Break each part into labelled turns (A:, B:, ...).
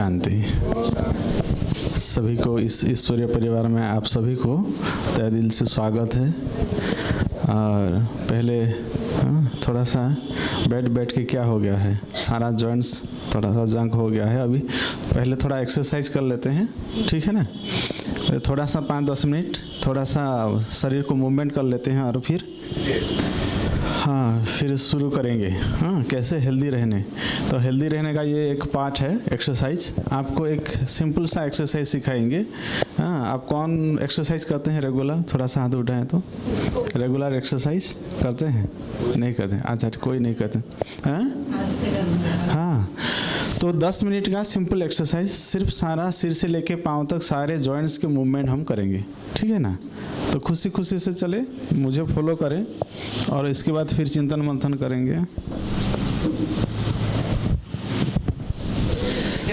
A: शांति। सभी को इस ईश्वरीय परिवार में आप सभी को तहे दिल से स्वागत है। और पहले थोड़ा सा बैठ के क्या हो गया है, सारा जॉइंट्स थोड़ा सा जंग हो गया है। अभी पहले थोड़ा एक्सरसाइज कर लेते हैं, ठीक है ना। थोड़ा सा 5-10 मिनट थोड़ा सा शरीर को मूवमेंट कर लेते हैं और फिर शुरू करेंगे। कैसे हेल्दी रहने, तो हेल्दी रहने का ये एक पार्ट है एक्सरसाइज। आपको एक सिंपल सा एक्सरसाइज सिखाएंगे। आप कौन एक्सरसाइज करते हैं रेगुलर? थोड़ा सा हाथ उठाएं तो। रेगुलर एक्सरसाइज करते हैं? नहीं करते? अच्छा, कोई नहीं करते। हाँ, तो 10 मिनट का सिंपल एक्सरसाइज, सिर्फ सारा सिर से लेके पाँव तक सारे जॉइंट्स के मूवमेंट हम करेंगे, ठीक है ना। तो खुशी खुशी से चले, मुझे फॉलो करें और इसके बाद फिर चिंतन मंथन करेंगे।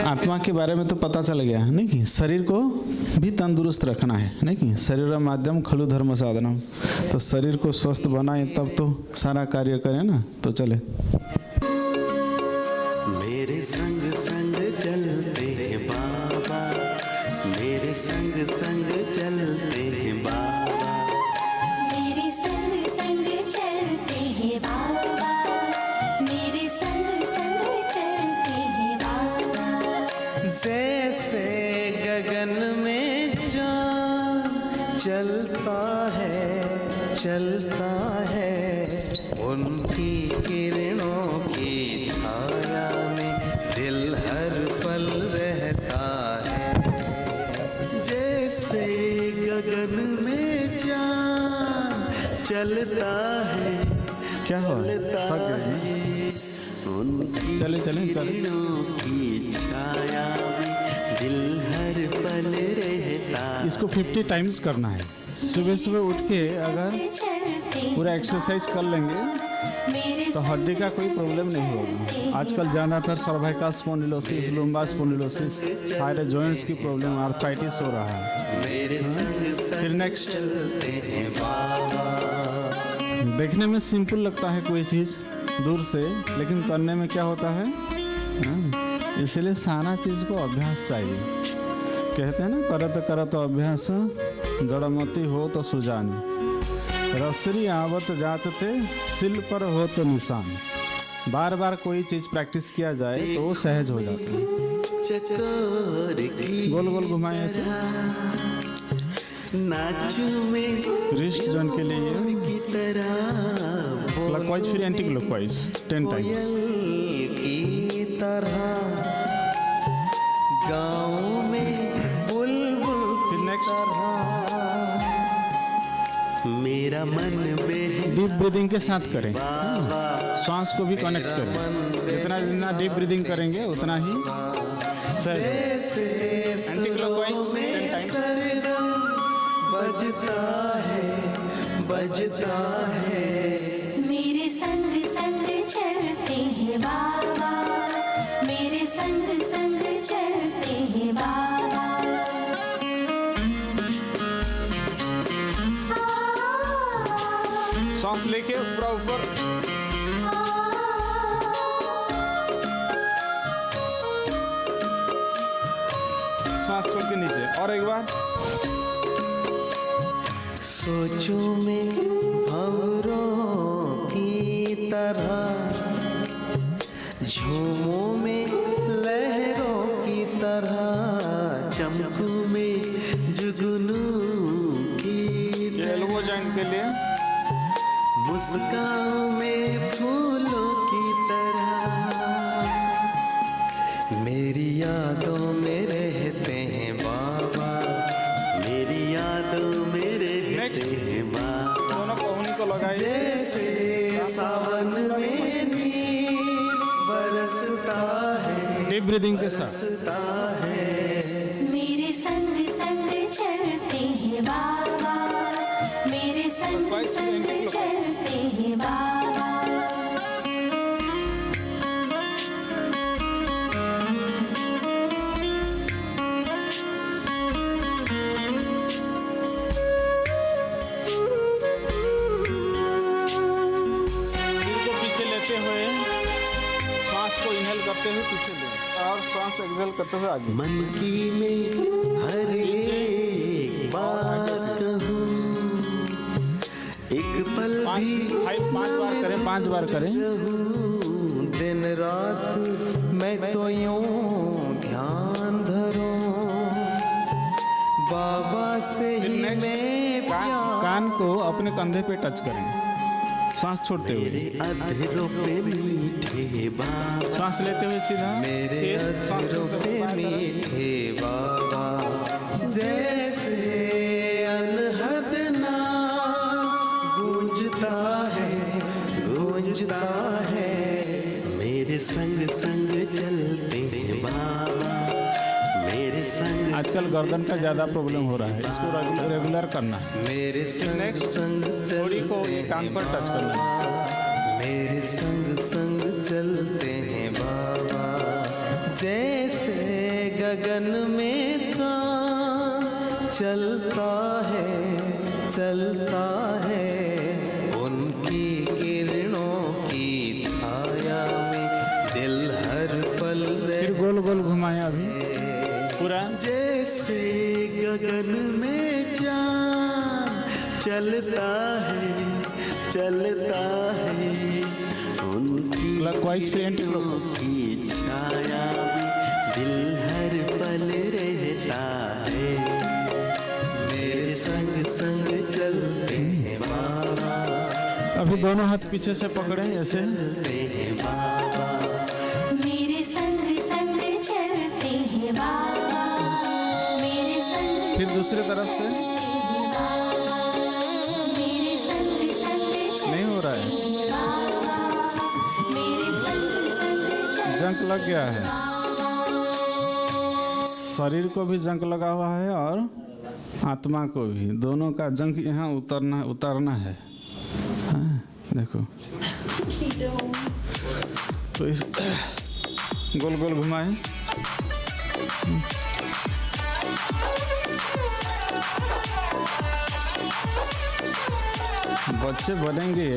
A: आत्मा के बारे में तो पता चल गया, नहीं कि शरीर को भी तंदुरुस्त रखना है, नहीं कि शरीर माध्यम खलु धर्म साधनम। तो शरीर को स्वस्थ बनाए तब तो सारा कार्य करें ना। तो चले।
B: मेरे संग संग चलते हैं बाबा, मेरे संग संग चलते हैं बाबा,
C: मेरे संग संग चलते हैं बाबा, मेरे संग संग चलते हैं बाबा।
B: जैसे गगन में चाँद चलता है, उनकी किरणों की छाया में दिल हर पल रहता है। जैसे गगन में चाँद चलता है,
A: क्या हो
B: चलता है, उनकी
A: चले
B: किरणों की छाया में दिल हर पल रहता है।
A: इसको 50 टाइम्स करना है। सुबह सुबह उठ के अगर पूरा एक्सरसाइज कर लेंगे तो हड्डी का कोई प्रॉब्लम नहीं होगा। आजकल ज़्यादातर सर्वाइकल स्पॉन्डिलोसिस, लुम्बार स्पॉन्डिलोसिस, सारे जॉइंट्स की प्रॉब्लम, आर्थराइटिस हो रहा है। फिर नेक्स्ट, देखने में सिंपल लगता है कोई चीज़ दूर से, लेकिन करने में क्या होता है। इसलिए सारा चीज़ को अभ्यास चाहिए। कहते हैं ना, करत अभ्यास जड़मती हो तो सुजान, रसरी आवत जात थे सिल पर हो तो निशान। बार बार कोई चीज़ प्रैक्टिस किया जाए तो वो सहज हो जाता है। गोल गोल घुमाएं ऐसे। रिस्ट जॉइंट के लिए क्लॉकवाइज, फिर एंटी क्लॉकवाइज 10 टाइम्स।
B: की तरह गाँव में बुलबुल,
A: फिर नेक्स्ट,
B: मेरा मन में
A: डीप ब्रीदिंग के साथ करें। श्वास को भी कनेक्ट करें। जितना डीप ब्रीदिंग करेंगे उतना ही सहज। Anti clockwise 10 times.
B: बजता है
C: मेरे संग संग चलते हैं बाबा, मेरे संग संग चलते हैं बाबा।
A: सांस लेके पूरा ऊपर, सांस छोड़ के नीचे। और एक बार
B: सोचो में भंवरों की तरह, झूमों में लहरों की तरह, चमकू में जुगनू की
A: एल्बो जॉइंट के लिए,
B: मुस्कान में फूलों की तरह, मेरी यादों में रहते हैं बाबा, मेरी यादों में रहते हैं बाबा।
A: दोनों को उन्हीं को लगाइए।
B: जैसे सावन में नीर बरसता है,
A: डीप ब्रीदिंग के साथ।
B: बरसता है।
C: मेरे संग संग चलते हैं बाबा, मेरे संग संग चलते हैं बाबा।
A: सिर को पीछे लेते हुए श्वास को इनहेल करते हुए पीछे लें और श्वास एक्सहेल करते करते हुए आगे।
B: मन की में हर एक बात कहूँ, एक पल भी
A: 5 बार करें, 5 बार करें।
B: रहूं, दिन रात मैं तो यूं ध्यान धरूं, बाबा से ही मैं प्यार।
A: कान को अपने कंधे पे टच करें, सांस छोड़ते हुए।
B: मेरे अधरों पे मीठे बाबा,
A: सांस लेते हुए सीधा।
B: मेरे
A: फिर सांस
B: अधरों
A: छोड़ते
B: पे
A: हुए बाहर करें।
B: मीठे बाबा, जैसे अनहद नाम गूंजता है, मेरे संग संग चलते हैं बाबा, मेरे संग
A: आजकल गर्दन का ज़्यादा प्रॉब्लम हो रहा है, इसको रेगुलर करना है।
B: मेरे संग
A: नेक्स्ट
B: संग
A: बॉडी को
B: चलते
A: ये कान पर टच करना है।
B: मेरे संग संग चलते हैं बाबा, जैसे गगन में चाँद चलता है, उनकी किरणों की छाया में दिल हर पल
A: फिर गोल गोल घुमाएं अभी पूरा।
B: जैसे गगन में चाँद चलता है, उनकी
A: क्लॉकवाइज पे एंटी क्लॉकवाइज।
B: की छाया में दिल हर पल रहता है, मेरे संग संग चलते हैं बाबा,
A: अभी दोनों हाथ पीछे से पकड़ें ऐसे।
B: चलते हैं बाबा,
C: मेरे संग संग चलते हैं बाबा, मेरे संग
A: फिर दूसरी तरफ से।
C: मेरे संग संग चलते
A: नहीं हो रहा है,
C: हैं बाबा, मेरे संग संग चलते
A: जंक लग गया है, शरीर को भी जंक लगा हुआ है और आत्मा को भी, दोनों का जंक यहाँ उतरना है। हाँ, देखो तो इस गोल गोल घुमाएं। बच्चे बनेंगे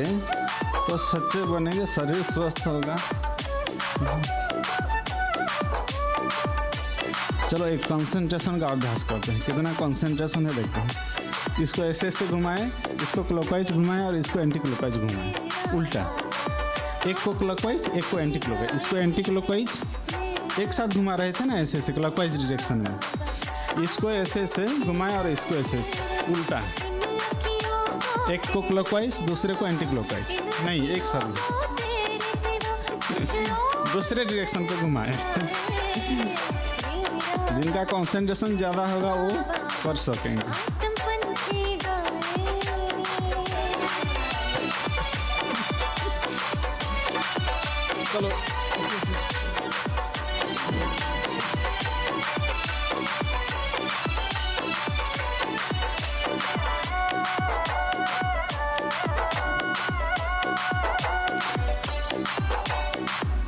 A: तो सच्चे बनेंगे, शरीर स्वस्थ होगा। चलो एक कंसंट्रेशन का अभ्यास करते हैं, कितना कंसंट्रेशन है देखते हैं। इसको ऐसे ऐसे घुमाएं, इसको क्लॉकवाइज घुमाएं और इसको एंटी क्लॉकवाइज घुमाएं, उल्टा। एक को क्लॉकवाइज, एक को एंटी क्लॉकवाइज। इसको एंटी क्लॉकवाइज एक साथ घुमा रहे थे ना, ऐसे ऐसे क्लॉकवाइज डायरेक्शन में। इसको ऐसे ऐसे घुमाएं और इसको ऐसे ऐसे उल्टा। एक को क्लॉकवाइज, दूसरे को एंटी क्लॉकवाइज, नहीं एक साथ दूसरे डायरेक्शन पे घुमाएं। जिनका कंसंट्रेशन ज़्यादा होगा वो कर सकेंगे। चलो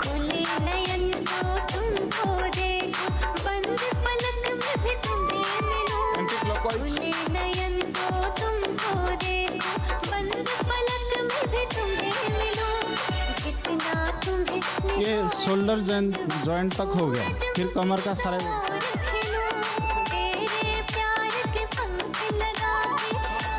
D: खुले नयन को तुमको देखो, बंद पलक में भी तुम्हें मिलूं।
A: Anti clockwise.
D: खुले नयन को तुमको देखो, बंद पलक में भी तुम्हें मिलूं। कितना तुम्हें
A: ये शोल्डर जॉइंट तक हो गया, फिर कमर का सारा
D: खिलूं। तेरे प्यार के पंख लगा के,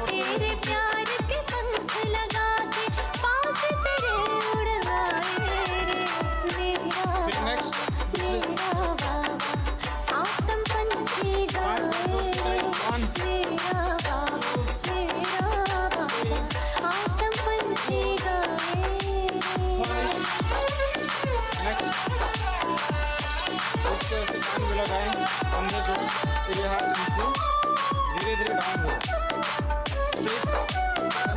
D: तेरे प्यार के पंख लगा के, पास तेरे उड़वाए रे मेरा
A: फिर नेक्स्ट
D: मेरा बाबा, आत्म पंछी गाए रे मेरा बाबा, आत्म पंछी गाए रे।
A: इसको ऐसे कान में लगाएं, कंधे को, फिर ये हाथ नीचे धीरे धीरे डाउन हो, स्ट्रेट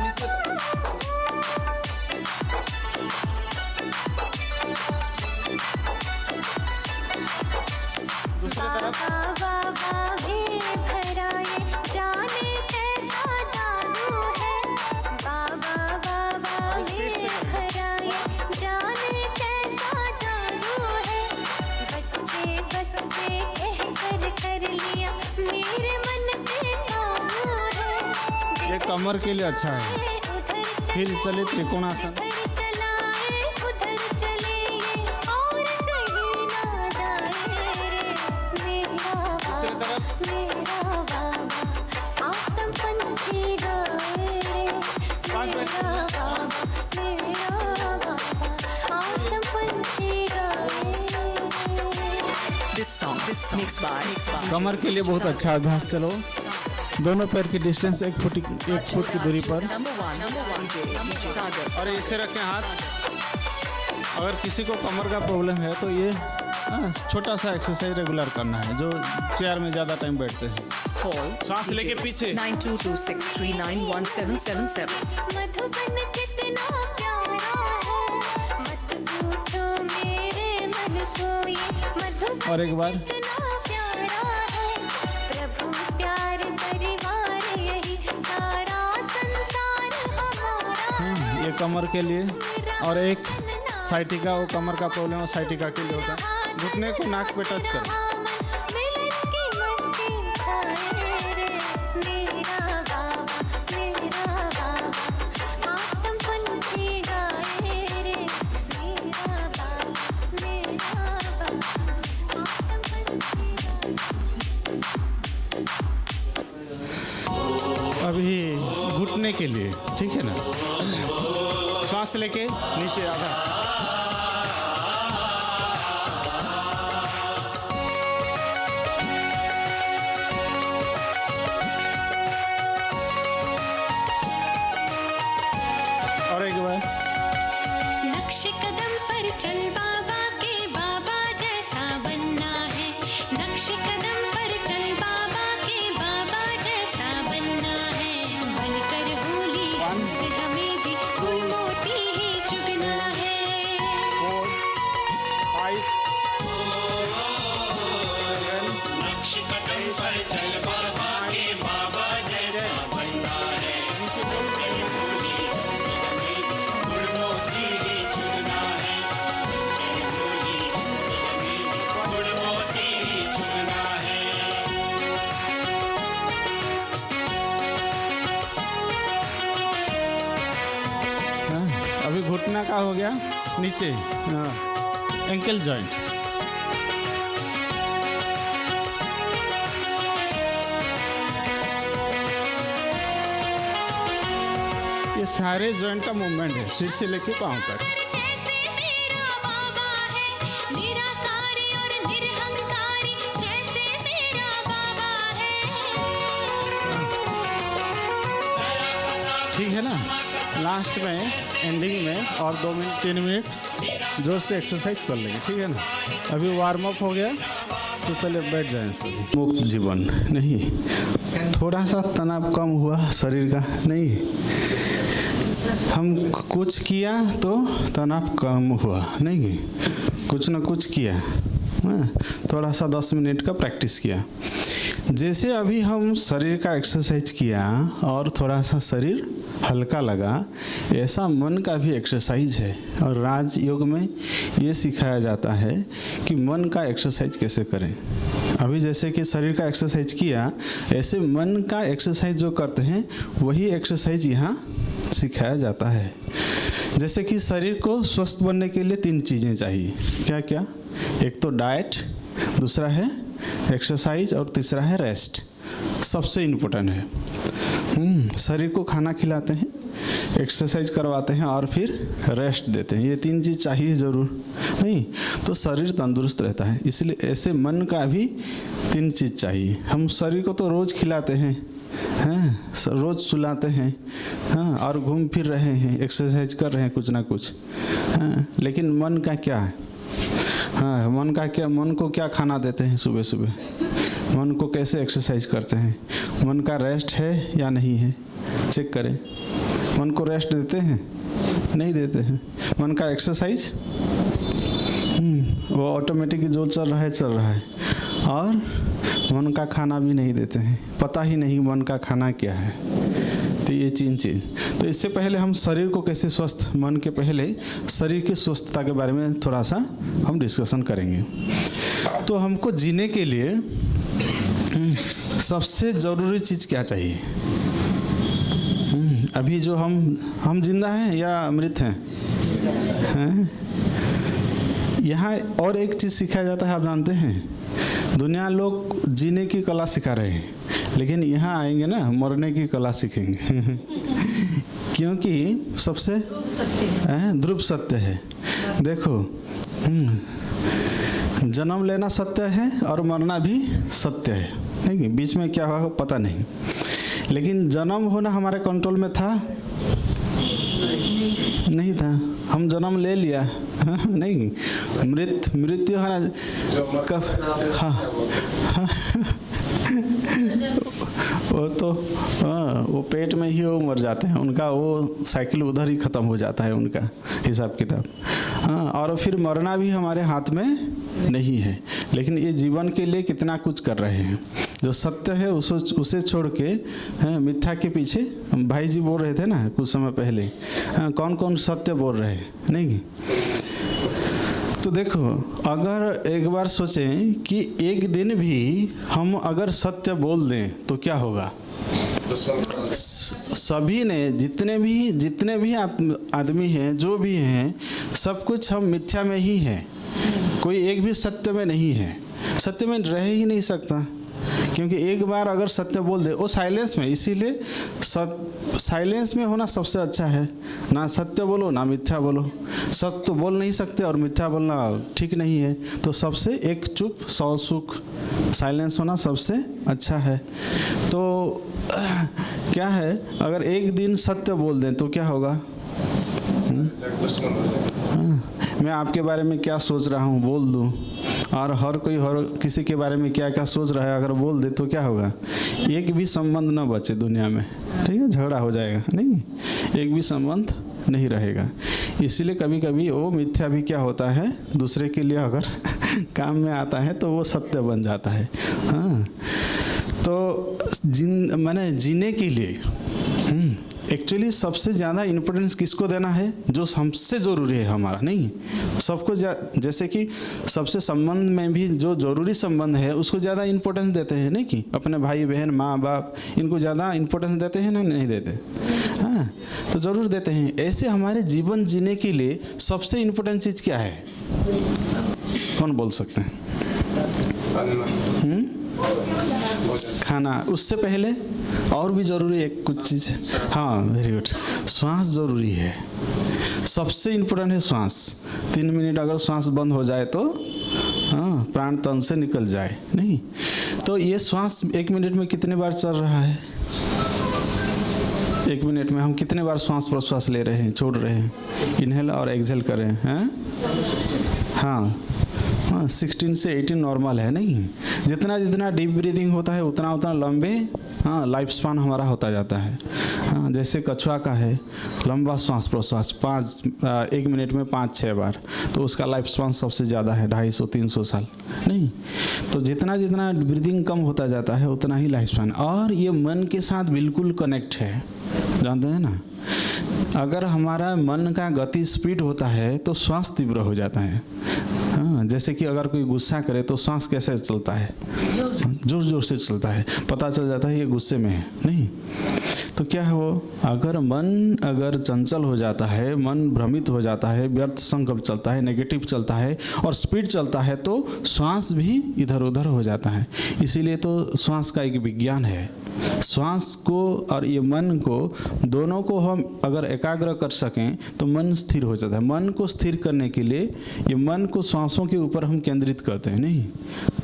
A: नीचे तक। दूसरी तरफ
D: बाबा भी भराए, जाने कैसा जादू है। बाबा भी भराए, जाने कैसा जादू है। बच्चे बच्चे कर लिया, मेरे मन पे काबू है।
A: ये कमर के लिए अच्छा है।
D: उधर
A: फिर चले त्रिकोणासन।
D: उधर चलाए, उधर चले ये, और कहीं ना जाए रे मेरा बाबा आसम पंछी गाए रे मेरा बाबा आसम पंछी गाए
E: This song mixed by
A: कमर के लिए बहुत अच्छा अभ्यास। चलो दोनों पैर की डिस्टेंस 1 फुट की दूरी पर,
E: number one DJ Sagar.
A: और ऐसे रखें हाथ। अगर किसी को कमर का प्रॉब्लम है तो ये छोटा सा एक्सरसाइज रेगुलर करना है, जो चेयर में ज़्यादा टाइम बैठते हैं।
E: Call
A: सांस लेके पीछे।
E: 9226391777.
D: मधुबन कितना प्यारा है मत पूछो मेरे मन को ये मधुबन
A: और एक बार
D: कितना प्यारा है प्रभु प्यार परिवार यही सारा संसार हमारा
A: ये कमर के लिए, और एक साइटिका, वो कमर का प्रॉब्लम है साइटिका के लिए होता है। घुटने को नाक पे टच करें।
D: मिलन की मस्ती छाए रे मेरा बाबा आसम पंछी गाए रे मेरा बाबा आसम पंछी गाए।
A: अभी घुटने के लिए, ठीक है ना, सांस लेके नीचे आधा। और एक बार
D: नक्श कदम पर चल बाबा के बाबा जैसा बनना है नक्श कदम पर चल बाबा के बाबा जैसा बनना है बनकर होली से हमें भी गुड़ मोती ही चुगना है
A: 4 5
B: नक्श कदम पर चल बाबा के बाबा जैसा बनना है गुड़ मोती ही चुनना है गुड़ मोती ही चुनना है।
A: अभी घुटना का हो गया नीचे, एंकल जॉइंट। ये सारे जॉइंट का मूवमेंट है, सिर से लेके पाँव तक।
D: जैसे मेरा बाबा है निराकारी और निरहंकारी जैसे मेरा बाबा है
A: ठीक है ना। लास्ट में एंडिंग में और 2 मिनट 3 मिनट जोर से एक्सरसाइज कर लेंगे, ठीक है ना। अभी वार्म अप हो गया तो चले बैठ जाएं सभी। मुक्त जीवन नहीं, थोड़ा सा तनाव कम हुआ शरीर का, नहीं हम कुछ किया तो तनाव कम हुआ, नहीं कुछ ना कुछ किया, थोड़ा सा 10 मिनट का प्रैक्टिस किया। जैसे अभी हम शरीर का एक्सरसाइज किया और थोड़ा सा शरीर हल्का लगा, ऐसा मन का भी एक्सरसाइज है। और राजयोग में ये सिखाया जाता है कि मन का एक्सरसाइज कैसे करें। अभी जैसे कि शरीर का एक्सरसाइज किया, ऐसे मन का एक्सरसाइज जो करते हैं वही एक्सरसाइज यहाँ सिखाया जाता है। जैसे कि शरीर को स्वस्थ बनने के लिए 3 चीज़ें चाहिए। क्या क्या? एक तो डाइट, दूसरा है एक्सरसाइज और तीसरा है रेस्ट। सबसे इम्पोर्टेंट है। शरीर को खाना खिलाते हैं, एक्सरसाइज करवाते हैं और फिर रेस्ट देते हैं। ये 3 चीज़ चाहिए ज़रूर, नहीं तो शरीर तंदुरुस्त रहता है। इसलिए ऐसे मन का भी 3 चीज़ चाहिए। हम शरीर को तो रोज़ खिलाते हैं, रोज़ सुलाते हैं, और घूम फिर रहे हैं, एक्सरसाइज कर रहे हैं कुछ ना कुछ, लेकिन मन का क्या है? मन का क्या? मन को क्या खाना देते हैं सुबह सुबह? मन को कैसे एक्सरसाइज करते हैं? मन का रेस्ट है या नहीं है? चेक करें। मन को रेस्ट देते हैं? नहीं देते हैं। मन का एक्सरसाइज वो ऑटोमेटिक जो चल रहा है, और मन का खाना भी नहीं देते हैं। पता ही नहीं मन का खाना क्या है। तो ये 3 चीज़। तो इससे पहले हम शरीर को कैसे स्वस्थ, मन के पहले शरीर की स्वस्थता के बारे में थोड़ा सा हम डिस्कशन करेंगे। तो हमको जीने के लिए सबसे ज़रूरी चीज़ क्या चाहिए? अभी जो हम जिंदा हैं या मृत हैं? यहाँ और एक चीज़ सिखाया जाता है, आप जानते हैं? दुनिया लोग जीने की कला सिखा रहे हैं, लेकिन यहाँ आएंगे ना मरने की कला सीखेंगे क्योंकि सबसे ध्रुव सत्य है। देखो, जन्म लेना सत्य है और मरना भी सत्य है, नहीं? बीच में क्या हुआ पता नहीं, लेकिन जन्म होना हमारे कंट्रोल में था? नहीं था। हम जन्म ले लिया, नहीं? मृत्यु है ना कब? हाँ वो तो वो पेट में ही वो मर जाते हैं, उनका वो साइकिल उधर ही ख़त्म हो जाता है, उनका हिसाब किताब। हाँ, और फिर मरना भी हमारे हाथ में नहीं है, लेकिन ये जीवन के लिए कितना कुछ कर रहे हैं। जो सत्य है उसे छोड़ के मिथ्या के पीछे, भाई जी बोल रहे थे ना कुछ समय पहले, कौन कौन सत्य बोल रहे हैं, नहीं? तो देखो, अगर एक बार सोचें कि एक दिन भी हम अगर सत्य बोल दें तो क्या होगा? सभी ने जितने भी आदमी हैं, जो भी हैं, सब कुछ हम मिथ्या में ही हैं। कोई एक भी सत्य में नहीं है, सत्य में रह ही नहीं सकता, क्योंकि एक बार अगर सत्य बोल दे वो साइलेंस में, इसीलिए साइलेंस में होना सबसे अच्छा है। ना सत्य बोलो ना मिथ्या बोलो, सत्य तो बोल नहीं सकते और मिथ्या बोलना ठीक नहीं है, तो सबसे एक चुप 100 सुख, साइलेंस होना सबसे अच्छा है। तो क्या है, अगर एक दिन सत्य बोल दें तो क्या होगा? मैं आपके बारे में क्या सोच रहा हूँ बोल दूँ, और हर किसी के बारे में क्या क्या सोच रहा है अगर बोल दे तो क्या होगा? एक भी संबंध ना बचे दुनिया में, ठीक है? झगड़ा हो जाएगा, नहीं? एक भी संबंध नहीं रहेगा। इसीलिए कभी कभी वो मिथ्या भी क्या होता है, दूसरे के लिए अगर काम में आता है तो वो सत्य बन जाता है। हाँ, तो जीने के लिए एक्चुअली सबसे ज़्यादा इम्पोर्टेंस किसको देना है? जो हमसे ज़रूरी है हमारा, नहीं? सबको जैसे कि सबसे संबंध में भी जो ज़रूरी संबंध है उसको ज़्यादा इम्पोर्टेंस देते हैं, नहीं? कि अपने भाई बहन माँ बाप इनको ज़्यादा इम्पोर्टेंस देते हैं ना? नहीं देते? हाँ, तो ज़रूर देते हैं। ऐसे हमारे जीवन जीने के लिए सबसे इम्पोर्टेंट चीज़ क्या है? कौन बोल सकते हैं? खाना। उससे पहले और भी ज़रूरी है कुछ चीज़। हाँ, वेरी गुड। श्वास ज़रूरी है, सबसे इम्पोर्टेंट है श्वास। 3 मिनट अगर श्वास बंद हो जाए तो हाँ, प्राण तन से निकल जाए, नहीं? तो ये श्वास 1 मिनट में कितने बार चल रहा है? 1 मिनट में हम कितने बार श्वास प्रश्वास ले रहे हैं, छोड़ रहे हैं, इनहेल और एक्सहेल कर रहे हैं? हाँ, 16 से 18 नॉर्मल है, नहीं? जितना डीप ब्रीदिंग होता है उतना लंबे लाइफ स्पान हमारा होता जाता है। हाँ, जैसे कछुआ का है लंबा श्वास प्रश्वास 1 मिनट में 5-6 बार, तो उसका लाइफ स्पान सबसे ज़्यादा है 250-300 साल, नहीं? तो जितना ब्रीदिंग कम होता जाता है उतना ही लाइफ स्पान। और ये मन के साथ बिल्कुल कनेक्ट है, जानते हैं ना? अगर हमारा मन का गति स्पीड होता है तो श्वास तीव्र हो जाता है। हाँ, जैसे कि अगर कोई गुस्सा करे तो श्वास कैसे चलता है? जोर जोर से चलता है, पता चल जाता है ये गुस्से में है, नहीं? तो क्या है वो, अगर चंचल हो जाता है, मन भ्रमित हो जाता है, व्यर्थ संकल्प चलता है, नेगेटिव चलता है और स्पीड चलता है तो श्वास भी इधर उधर हो जाता है। इसीलिए तो श्वास का एक विज्ञान है। श्वास को और ये मन को दोनों को हम अगर एकाग्र कर सकें तो मन स्थिर हो जाता है। मन को स्थिर करने के लिए ये मन को श्वासों के ऊपर हम केंद्रित करते हैं, नहीं?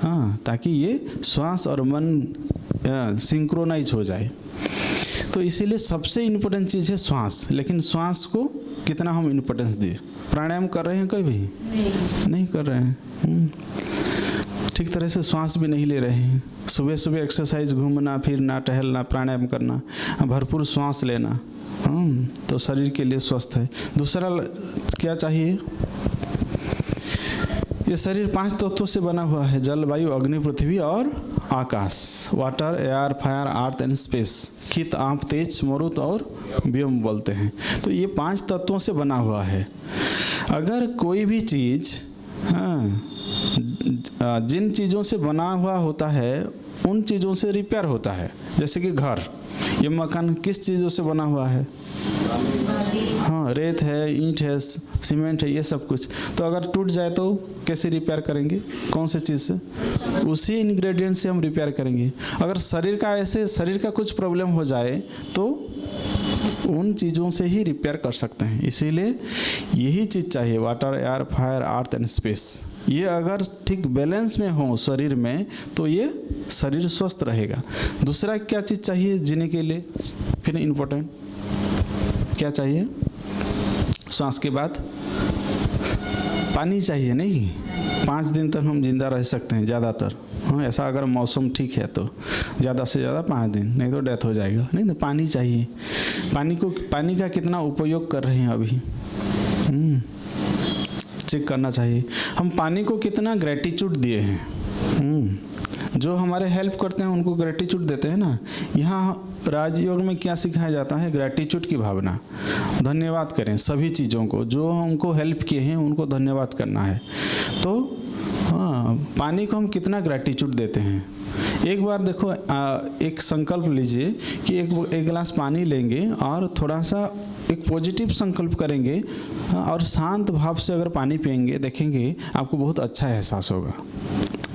A: हाँ, ताकि ये श्वास और मन सिंक्रोनाइज हो जाए। तो इसीलिए सबसे इम्पोर्टेंट चीज़ है श्वास। लेकिन श्वास को कितना हम इम्पोर्टेंस दें? प्राणायाम कर रहे हैं कभी? नहीं कर रहे हैं। ठीक तरह से श्वास भी नहीं ले रहे हैं। सुबह सुबह एक्सरसाइज, घूमना फिरना, टहलना, प्राणायाम करना, भरपूर श्वास लेना, तो शरीर के लिए स्वस्थ है। दूसरा क्या चाहिए? ये शरीर 5 तत्वों से बना हुआ है, जल, वायु, अग्नि, पृथ्वी और आकाश। Water, air, fire, earth and space. खित, आप, तेज, मरुत और व्योम बोलते हैं। तो ये 5 तत्वों से बना हुआ है। अगर कोई भी चीज़ जिन चीज़ों से बना हुआ होता है उन चीज़ों से रिपेयर होता है। जैसे कि घर, ये मकान किस चीज़ों से बना हुआ है? हाँ, रेत है, ईंट है, सीमेंट है, ये सब कुछ। तो अगर टूट जाए तो कैसे रिपेयर करेंगे? कौन से चीज़ से? उसी इंग्रेडिएंट से हम रिपेयर करेंगे। अगर शरीर का कुछ प्रॉब्लम हो जाए तो उन चीज़ों से ही रिपेयर कर सकते हैं। इसीलिए यही चीज़ चाहिए, water, air, fire, earth and space. ये अगर ठीक बैलेंस में हो शरीर में तो ये शरीर स्वस्थ रहेगा। दूसरा क्या चीज़ चाहिए जीने के लिए? फिर इम्पोर्टेंट क्या चाहिए? श्वास के बाद पानी चाहिए। नहीं, 5 दिन तक हम जिंदा रह सकते हैं ज़्यादातर। हाँ, ऐसा अगर मौसम ठीक है तो ज़्यादा से ज़्यादा 5 दिन, नहीं तो डेथ हो जाएगा। नहीं तो पानी चाहिए। पानी का कितना उपयोग कर रहे हैं अभी, चेक करना चाहिए। हम पानी को कितना ग्रेटिट्यूड दिए हैं। जो हमारे हेल्प करते हैं उनको ग्रेटिट्यूड देते हैं ना। यहाँ राजयोग में क्या सिखाया जाता है? ग्रेटिट्यूड की भावना। धन्यवाद करें सभी चीज़ों को, जो हमको हेल्प किए हैं उनको धन्यवाद करना है। तो हाँ, पानी को हम कितना ग्रेटिट्यूड देते हैं। एक बार देखो, एक संकल्प लीजिए कि एक गिलास पानी लेंगे और थोड़ा सा एक पॉजिटिव संकल्प करेंगे और शांत भाव से अगर पानी पिएंगे, देखेंगे आपको बहुत अच्छा एहसास होगा।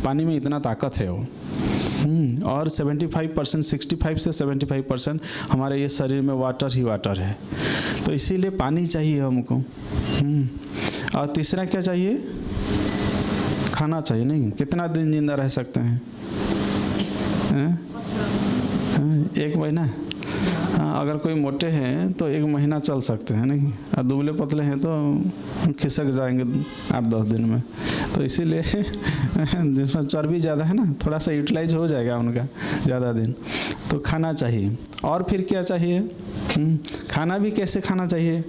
A: पानी में इतना ताकत है वो। और 75%, 65 से 75% हमारे ये शरीर में वाटर ही वाटर है। तो इसीलिए पानी चाहिए हमको। और तीसरा क्या चाहिए? खाना चाहिए। नहीं, कितना दिन जिंदा रह सकते हैं? 1 महीना। हाँ, अगर कोई मोटे हैं तो 1 महीना चल सकते हैं, नहीं, और दुबले पतले हैं तो खिसक जाएंगे 8-10 दिन में। तो इसीलिए जिसमें चर्बी ज़्यादा है ना, थोड़ा सा यूटिलाइज हो जाएगा उनका ज़्यादा दिन। तो खाना चाहिए। और फिर क्या चाहिए? खाना भी कैसे खाना चाहिए?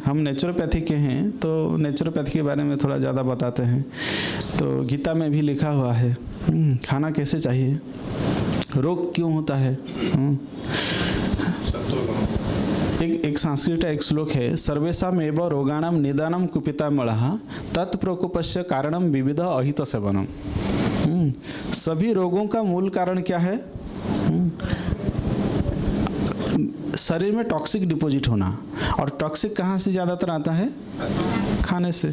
A: हम नेचुरोपैथी के हैं तो नेचुरोपैथी के बारे में थोड़ा ज़्यादा बताते हैं। तो गीता में भी लिखा हुआ है खाना कैसे चाहिए, रोग क्यों होता है। एक संस्कृत एक श्लोक है, सर्वेषाम एव रोगाणाम निदानम कुपितामलः तत्प्रकोपस्य कारणम विविध अहित सेवनम। सभी रोगों का मूल कारण क्या है? शरीर में टॉक्सिक डिपॉजिट होना। और टॉक्सिक कहाँ से ज़्यादातर आता है? खाने से।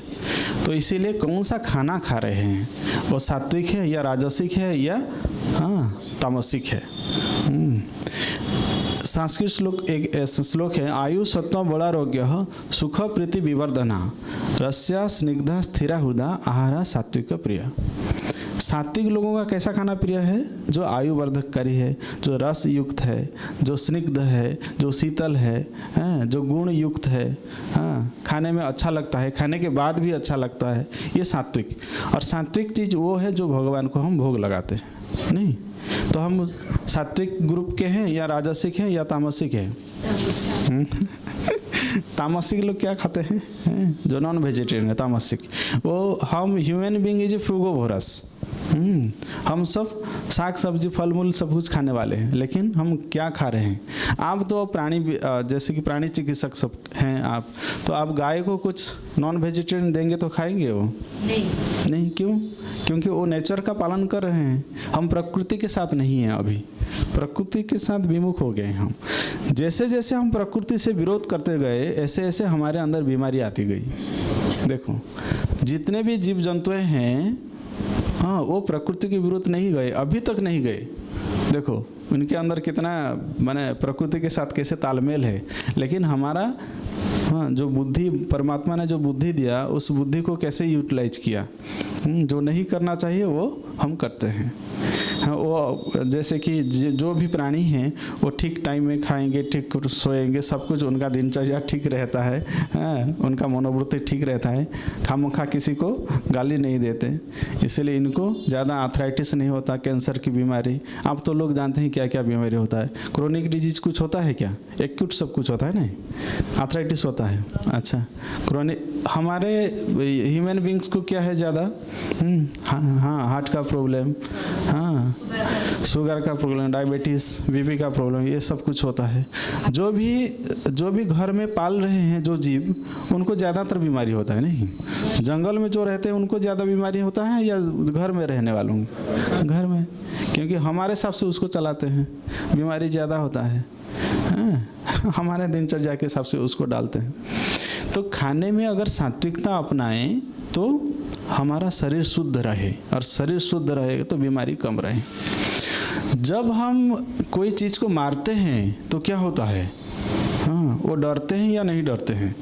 A: तो इसीलिए कौन सा खाना खा रहे हैं, वो सात्विक है या राजसिक है या तामसिक है। संस्कृत श्लोक एक ऐसा श्लोक है, आयु सत्व बलारोग्य सुख प्रीति विवर्धना रस्या स्निग्धा स्थिरा हुदा आहारा सात्विक प्रिय। सात्विक लोगों का कैसा खाना प्रिय है? जो आयु वर्धककारी है, जो रस युक्त है, जो स्निग्ध है, जो शीतल है, जो गुण युक्त है, खाने में अच्छा लगता है, खाने के बाद भी अच्छा लगता है, ये सात्विक। और सात्विक चीज़ वो है जो भगवान को हम भोग लगाते हैं। नहीं तो हम सात्विक ग्रुप के हैं या राजसिक हैं या तामसिक हैं? तामसिक लोग क्या खाते हैं? जो नॉन वेजिटेरियन है तामसिक। वो हम ह्यूमन बीइंग इज ए फ्रूगोवोरस। हम सब साग सब्जी फल मूल सब कुछ खाने वाले हैं, लेकिन हम क्या खा रहे हैं? आप तो प्राणी, जैसे कि प्राणी चिकित्सक सब हैं आप, तो आप गाय को कुछ नॉन वेजिटेरियन देंगे तो खाएंगे वो? नहीं। क्यों? क्योंकि वो नेचर का पालन कर रहे हैं। हम प्रकृति के साथ नहीं हैं, अभी प्रकृति के साथ विमुख हो गए हम। जैसे जैसे हम प्रकृति से विरोध करते गए, ऐसे ऐसे हमारे अंदर बीमारी आती गई। देखो, जितने भी जीव जंतु हैं, वो प्रकृति के विरुद्ध नहीं गए, अभी तक नहीं गए। देखो उनके अंदर कितना माने प्रकृति के साथ कैसे तालमेल है। लेकिन हमारा जो बुद्धि, परमात्मा ने जो बुद्धि दिया, उस बुद्धि को कैसे यूटिलाइज किया। जो नहीं करना चाहिए वो हम करते हैं। वो जैसे कि जो भी प्राणी हैं वो ठीक टाइम में खाएंगे, ठीक सोएंगे, सब कुछ उनका दिनचर्या ठीक रहता है, उनका मनोवृत्ति ठीक रहता है, खामखा किसी को गाली नहीं देते, इसलिए इनको ज़्यादा आर्थराइटिस नहीं होता, कैंसर की बीमारी। आप तो लोग जानते हैं क्या क्या बीमारी होता है। क्रोनिक डिजीज कुछ होता है क्या? एक्यूट सब कुछ होता है, नहीं आर्थराइटिस होता है। अच्छा, क्रोनिक हमारे ह्यूमन बींग्स को क्या है ज़्यादा? हाँ, हार्ट का प्रॉब्लम, शुगर का प्रॉब्लम, डायबिटीज़, बीपी का प्रॉब्लम, ये सब कुछ होता है। जो भी घर में पाल रहे हैं जो जीव, उनको ज़्यादातर बीमारी होता है। नहीं, जंगल में जो रहते हैं उनको ज़्यादा बीमारी होता है या घर में रहने वालों? घर में। क्योंकि हमारे हिसाब से उसको चलाते हैं, बीमारी ज़्यादा होता है, हमारे दिनचर्या के हिसाब से उसको डालते हैं। तो खाने में अगर सात्विकता अपनाएं तो हमारा शरीर शुद्ध रहे, और शरीर शुद्ध रहेगा तो बीमारी कम रहे। जब हम कोई चीज़ को मारते हैं तो क्या होता है, हाँ, वो डरते हैं या नहीं डरते हैं?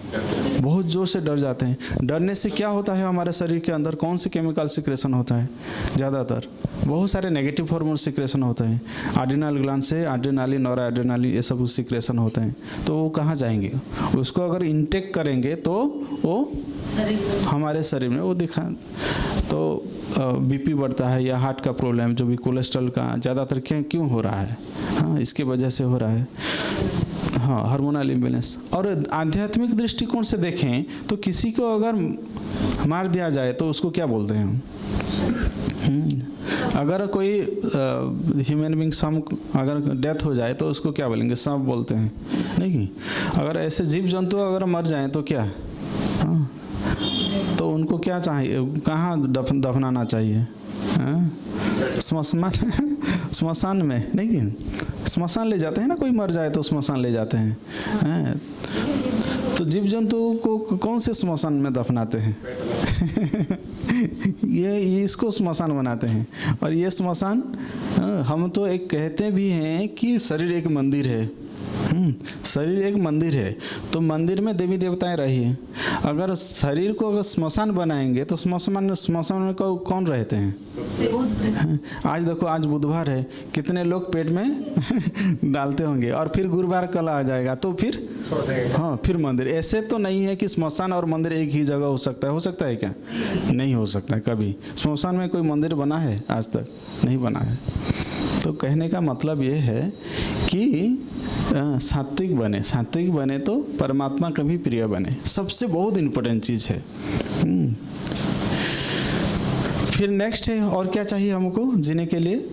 A: बहुत ज़ोर से डर जाते हैं। डरने से क्या होता है हमारे शरीर के अंदर, कौन से केमिकल सिक्रेशन होता है? ज़्यादातर बहुत सारे नेगेटिव हार्मोन सिक्रेशन होते हैं। एड्रिनल ग्लैंड से एड्रेनालिन, नॉरएड्रेनालिन, ये सब सिक्रेशन होते हैं। तो वो कहाँ जाएंगे? उसको अगर इंटेक करेंगे तो वो हमारे शरीर में वो दिखा, तो बीपी बढ़ता है या हार्ट का प्रॉब्लम, जो भी कोलेस्ट्रॉल का ज़्यादातर क्यों हो रहा है, हाँ, इसके वजह से हो रहा है, हाँ, हार्मोनल इम्बैलेंस। और आध्यात्मिक दृष्टिकोण से देखें तो किसी को अगर मार दिया जाए तो उसको क्या बोलते हैं? अगर कोई ह्यूमन बींग अगर डेथ हो जाए तो उसको क्या बोलेंगे? सांप बोलते हैं, नहीं? अगर ऐसे जीव जंतु अगर मर जाएं तो क्या, हाँ, तो उनको क्या चाहिए, कहाँ दफनाना चाहिए? स्मशान में, नहीं? स्मशान ले जाते हैं ना, कोई मर जाए तो स्मशान ले जाते हैं। तो जीव जंतु को कौन से स्मशान में दफनाते हैं? ये इसको स्मशान बनाते हैं। और ये स्मशान, हम तो एक कहते भी हैं कि शरीर एक मंदिर है। शरीर एक मंदिर है, तो मंदिर में देवी देवताएं रही हैं। अगर शरीर को अगर स्मशान बनाएंगे तो स्मशान में कौन रहते हैं? आज देखो, आज बुधवार है, कितने लोग पेट में डालते होंगे, और फिर गुरुवार कल आ जाएगा तो फिर, हाँ, फिर मंदिर। ऐसे तो नहीं है कि स्मशान और मंदिर एक ही जगह हो सकता है। हो सकता है क्या? नहीं हो सकता है कभी। स्मशान में कोई मंदिर बना है? आज तक नहीं बना है। तो कहने का मतलब ये है कि सात्विक बने तो परमात्मा का भी प्रिय बने, सबसे बहुत इम्पोर्टेंट चीज़ है। फिर नेक्स्ट है, और क्या चाहिए हमको जीने के लिए?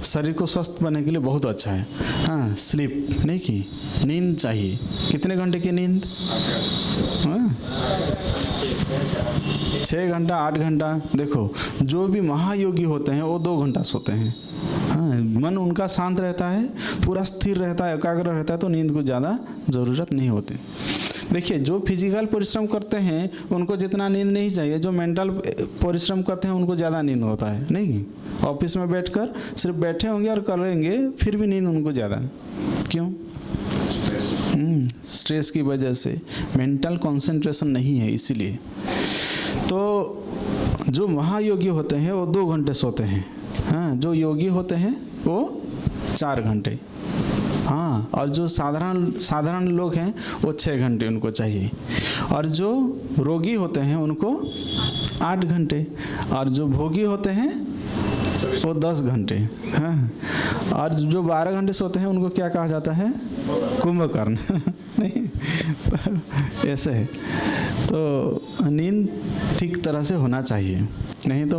A: शरीर को स्वस्थ बनने के लिए बहुत अच्छा है, हाँ, स्लीप, नहीं की नींद चाहिए। कितने घंटे की नींद? 6 घंटा, 8 घंटा। देखो, जो भी महायोगी होते हैं वो 2 घंटा सोते हैं, हाँ, मन उनका शांत रहता है, पूरा स्थिर रहता है, एकाग्र रहता है, तो नींद को ज़्यादा ज़रूरत नहीं होती। देखिए, जो फिजिकल परिश्रम करते हैं उनको जितना नींद नहीं चाहिए, जो मेंटल परिश्रम करते हैं उनको ज़्यादा नींद होता है, नहीं? ऑफिस में बैठकर सिर्फ बैठे होंगे और करेंगे, फिर भी नींद उनको ज़्यादा। क्यों? स्ट्रेस की वजह से, मेंटल कंसंट्रेशन नहीं है, इसीलिए। तो जो महायोगी होते हैं वो 2 घंटे सोते हैं, हाँ, जो योगी होते हैं वो 4 घंटे, हाँ, और जो साधारण लोग हैं वो 6 घंटे उनको चाहिए, और जो रोगी होते हैं उनको 8 घंटे, और जो भोगी होते हैं वो 10 घंटे, हाँ, और जो 12 घंटे सोते हैं उनको क्या कहा जाता है? कुंभकर्ण। नहीं, तो ऐसे है। तो नींद ठीक तरह से होना चाहिए, नहीं तो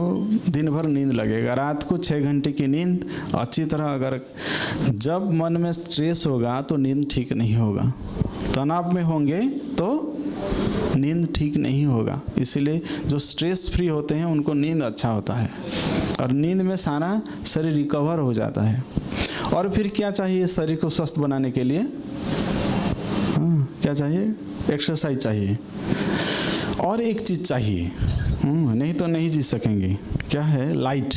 A: दिन भर नींद लगेगा। रात को 6 घंटे की नींद अच्छी तरह, अगर जब मन में स्ट्रेस होगा तो नींद ठीक नहीं होगा, तनाव में होंगे तो नींद ठीक नहीं होगा। इसीलिए जो स्ट्रेस फ्री होते हैं उनको नींद अच्छा होता है, और नींद में सारा शरीर रिकवर हो जाता है। और फिर क्या चाहिए शरीर को स्वस्थ बनाने के लिए? हाँ, क्या चाहिए? एक्सरसाइज चाहिए, और एक चीज़ चाहिए, नहीं तो नहीं जी सकेंगे। क्या है? लाइट।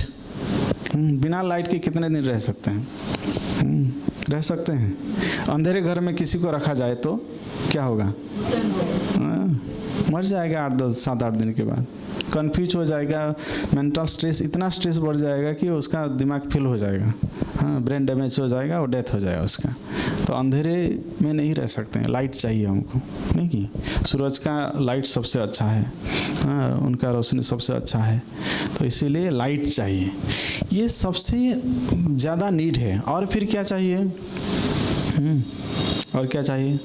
A: बिना लाइट के कितने दिन रह सकते हैं? रह सकते हैं। अंधेरे घर में किसी को रखा जाए तो क्या होगा? मर जाएगा 7-8 दिन के बाद, कन्फ्यूज हो जाएगा, मेंटल स्ट्रेस, इतना स्ट्रेस बढ़ जाएगा कि उसका दिमाग फेल हो जाएगा, हाँ, ब्रेन डैमेज हो जाएगा और डेथ हो जाएगा उसका। तो अंधेरे में नहीं रह सकते हैं, लाइट चाहिए हमको, नहीं कि सूरज का लाइट सबसे अच्छा है, हाँ, उनका रोशनी सबसे अच्छा है, तो इसीलिए लाइट चाहिए। ये सबसे ज़्यादा नीड है। और फिर क्या चाहिए? और क्या चाहिए?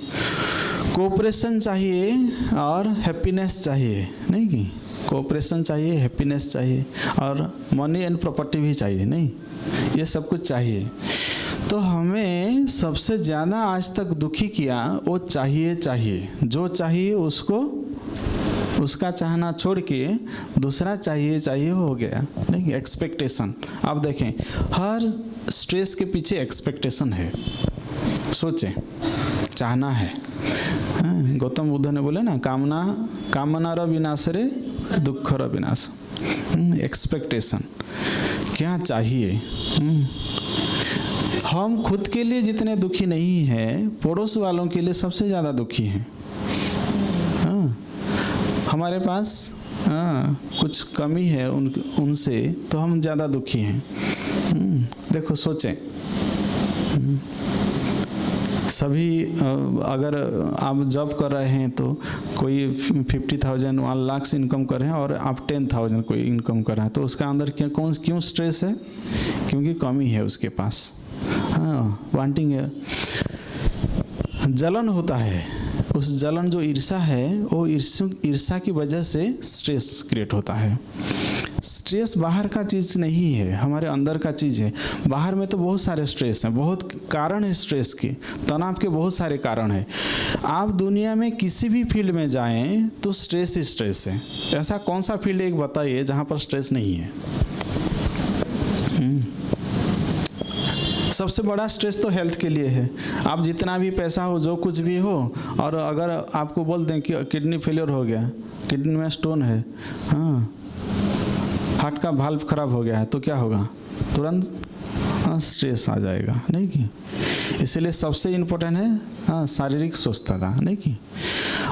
A: कोऑपरेशन चाहिए और हैप्पीनेस चाहिए, नहीं कि कोऑपरेशन चाहिए, हैप्पीनेस चाहिए, और मनी एंड प्रॉपर्टी भी चाहिए, नहीं? ये सब कुछ चाहिए। तो हमें सबसे ज़्यादा आज तक दुखी किया वो चाहिए, जो चाहिए उसको उसका चाहना छोड़ के दूसरा चाहिए चाहिए हो गया, नहीं एक्सपेक्टेशन। आप देखें हर स्ट्रेस के पीछे एक्सपेक्टेशन है। सोचें, चाहना है। गौतम बुद्ध ने बोले ना, कामना र विनाश रे दुख र विनाश। एक्सपेक्टेशन, क्या चाहिए। हम खुद के लिए जितने दुखी नहीं हैं, पड़ोस वालों के लिए सबसे ज़्यादा दुखी हैं। हमारे पास कुछ कमी है उनसे तो हम ज़्यादा दुखी हैं। देखो सोचें, सभी अगर आप जॉब कर रहे हैं तो कोई 50,000 1 लाख से इनकम कर रहे हैं और आप 10,000 कोई इनकम कर रहा है, तो उसका अंदर क्यों स्ट्रेस है? क्योंकि कमी है उसके पास। वांटिंग है, जलन होता है। उस जलन जो ईर्ष्या है, वो ईर्ष्या की वजह से स्ट्रेस क्रिएट होता है। स्ट्रेस बाहर का चीज़ नहीं है, हमारे अंदर का चीज़ है। बाहर में तो बहुत सारे स्ट्रेस हैं, बहुत कारण है स्ट्रेस के, तनाव के बहुत सारे कारण हैं। आप दुनिया में किसी भी फील्ड में जाएं तो स्ट्रेस ही स्ट्रेस है। ऐसा कौन सा फील्ड एक बताइए जहाँ पर स्ट्रेस नहीं है? सबसे बड़ा स्ट्रेस तो हेल्थ के लिए है। आप जितना भी पैसा हो, जो कुछ भी हो, और अगर आपको बोल दें कि किडनी फेलियर हो गया, किडनी में स्टोन है, हार्ट का वाल्व खराब हो गया है, तो क्या होगा? तुरंत स्ट्रेस आ जाएगा, नहीं कि? इसलिए सबसे इम्पोर्टेंट है शारीरिक स्वस्थता, नहीं कि?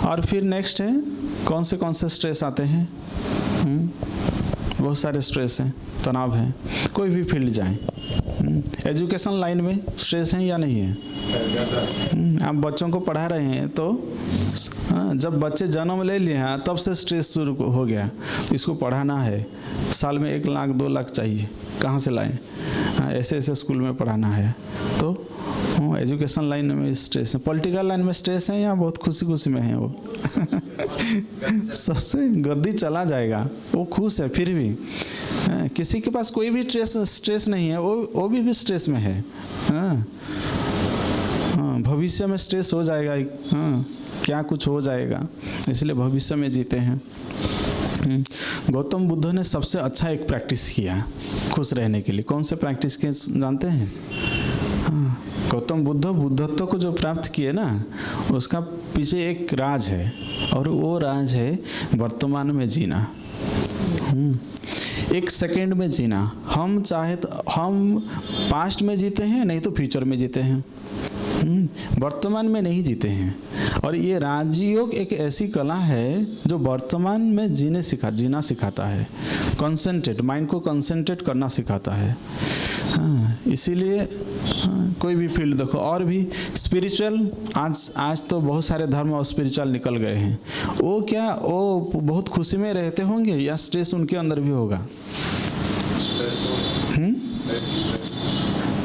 A: और फिर नेक्स्ट है कौन से स्ट्रेस आते हैं? बहुत सारे स्ट्रेस हैं, तनाव है। कोई भी फील्ड जाएं, एजुकेशन लाइन में स्ट्रेस है या नहीं है? आप बच्चों को पढ़ा रहे हैं तो जब बच्चे जन्म ले लिए हैं तब से स्ट्रेस शुरू हो गया। इसको पढ़ाना है, साल में 1 लाख 2 लाख चाहिए, कहाँ से लाएं? ऐसे स्कूल में पढ़ाना है, तो एजुकेशन लाइन में स्ट्रेस है। पॉलिटिकल लाइन में स्ट्रेस है या बहुत खुशी में है वो? सबसे गद्दी चला जाएगा, वो खुश है फिर भी। किसी के पास कोई भी स्ट्रेस नहीं है, वो भी स्ट्रेस में है। भविष्य में स्ट्रेस हो जाएगा, क्या कुछ हो जाएगा, इसलिए भविष्य में जीते हैं। गौतम बुद्ध ने सबसे अच्छा एक प्रैक्टिस किया खुश रहने के लिए। कौन से प्रैक्टिस किए जानते हैं? गौतम बुद्ध बुद्धत्व को जो प्राप्त किए ना, उसका पीछे एक राज है, और वो राज है वर्तमान में जीना। 1 सेकेंड में जीना। हम चाहे तो हम पास्ट में जीते हैं, नहीं तो फ्यूचर में जीते हैं, वर्तमान में नहीं जीते हैं। और ये राजयोग एक ऐसी कला है जो वर्तमान में जीना सिखाता है। कंसंट्रेट, माइंड को कंसंट्रेट करना सिखाता है। इसीलिए कोई भी फील्ड देखो, और भी स्पिरिचुअल, आज तो बहुत सारे धर्म और स्पिरिचुअल निकल गए हैं। वो बहुत खुशी में रहते होंगे या स्ट्रेस उनके अंदर भी होगा?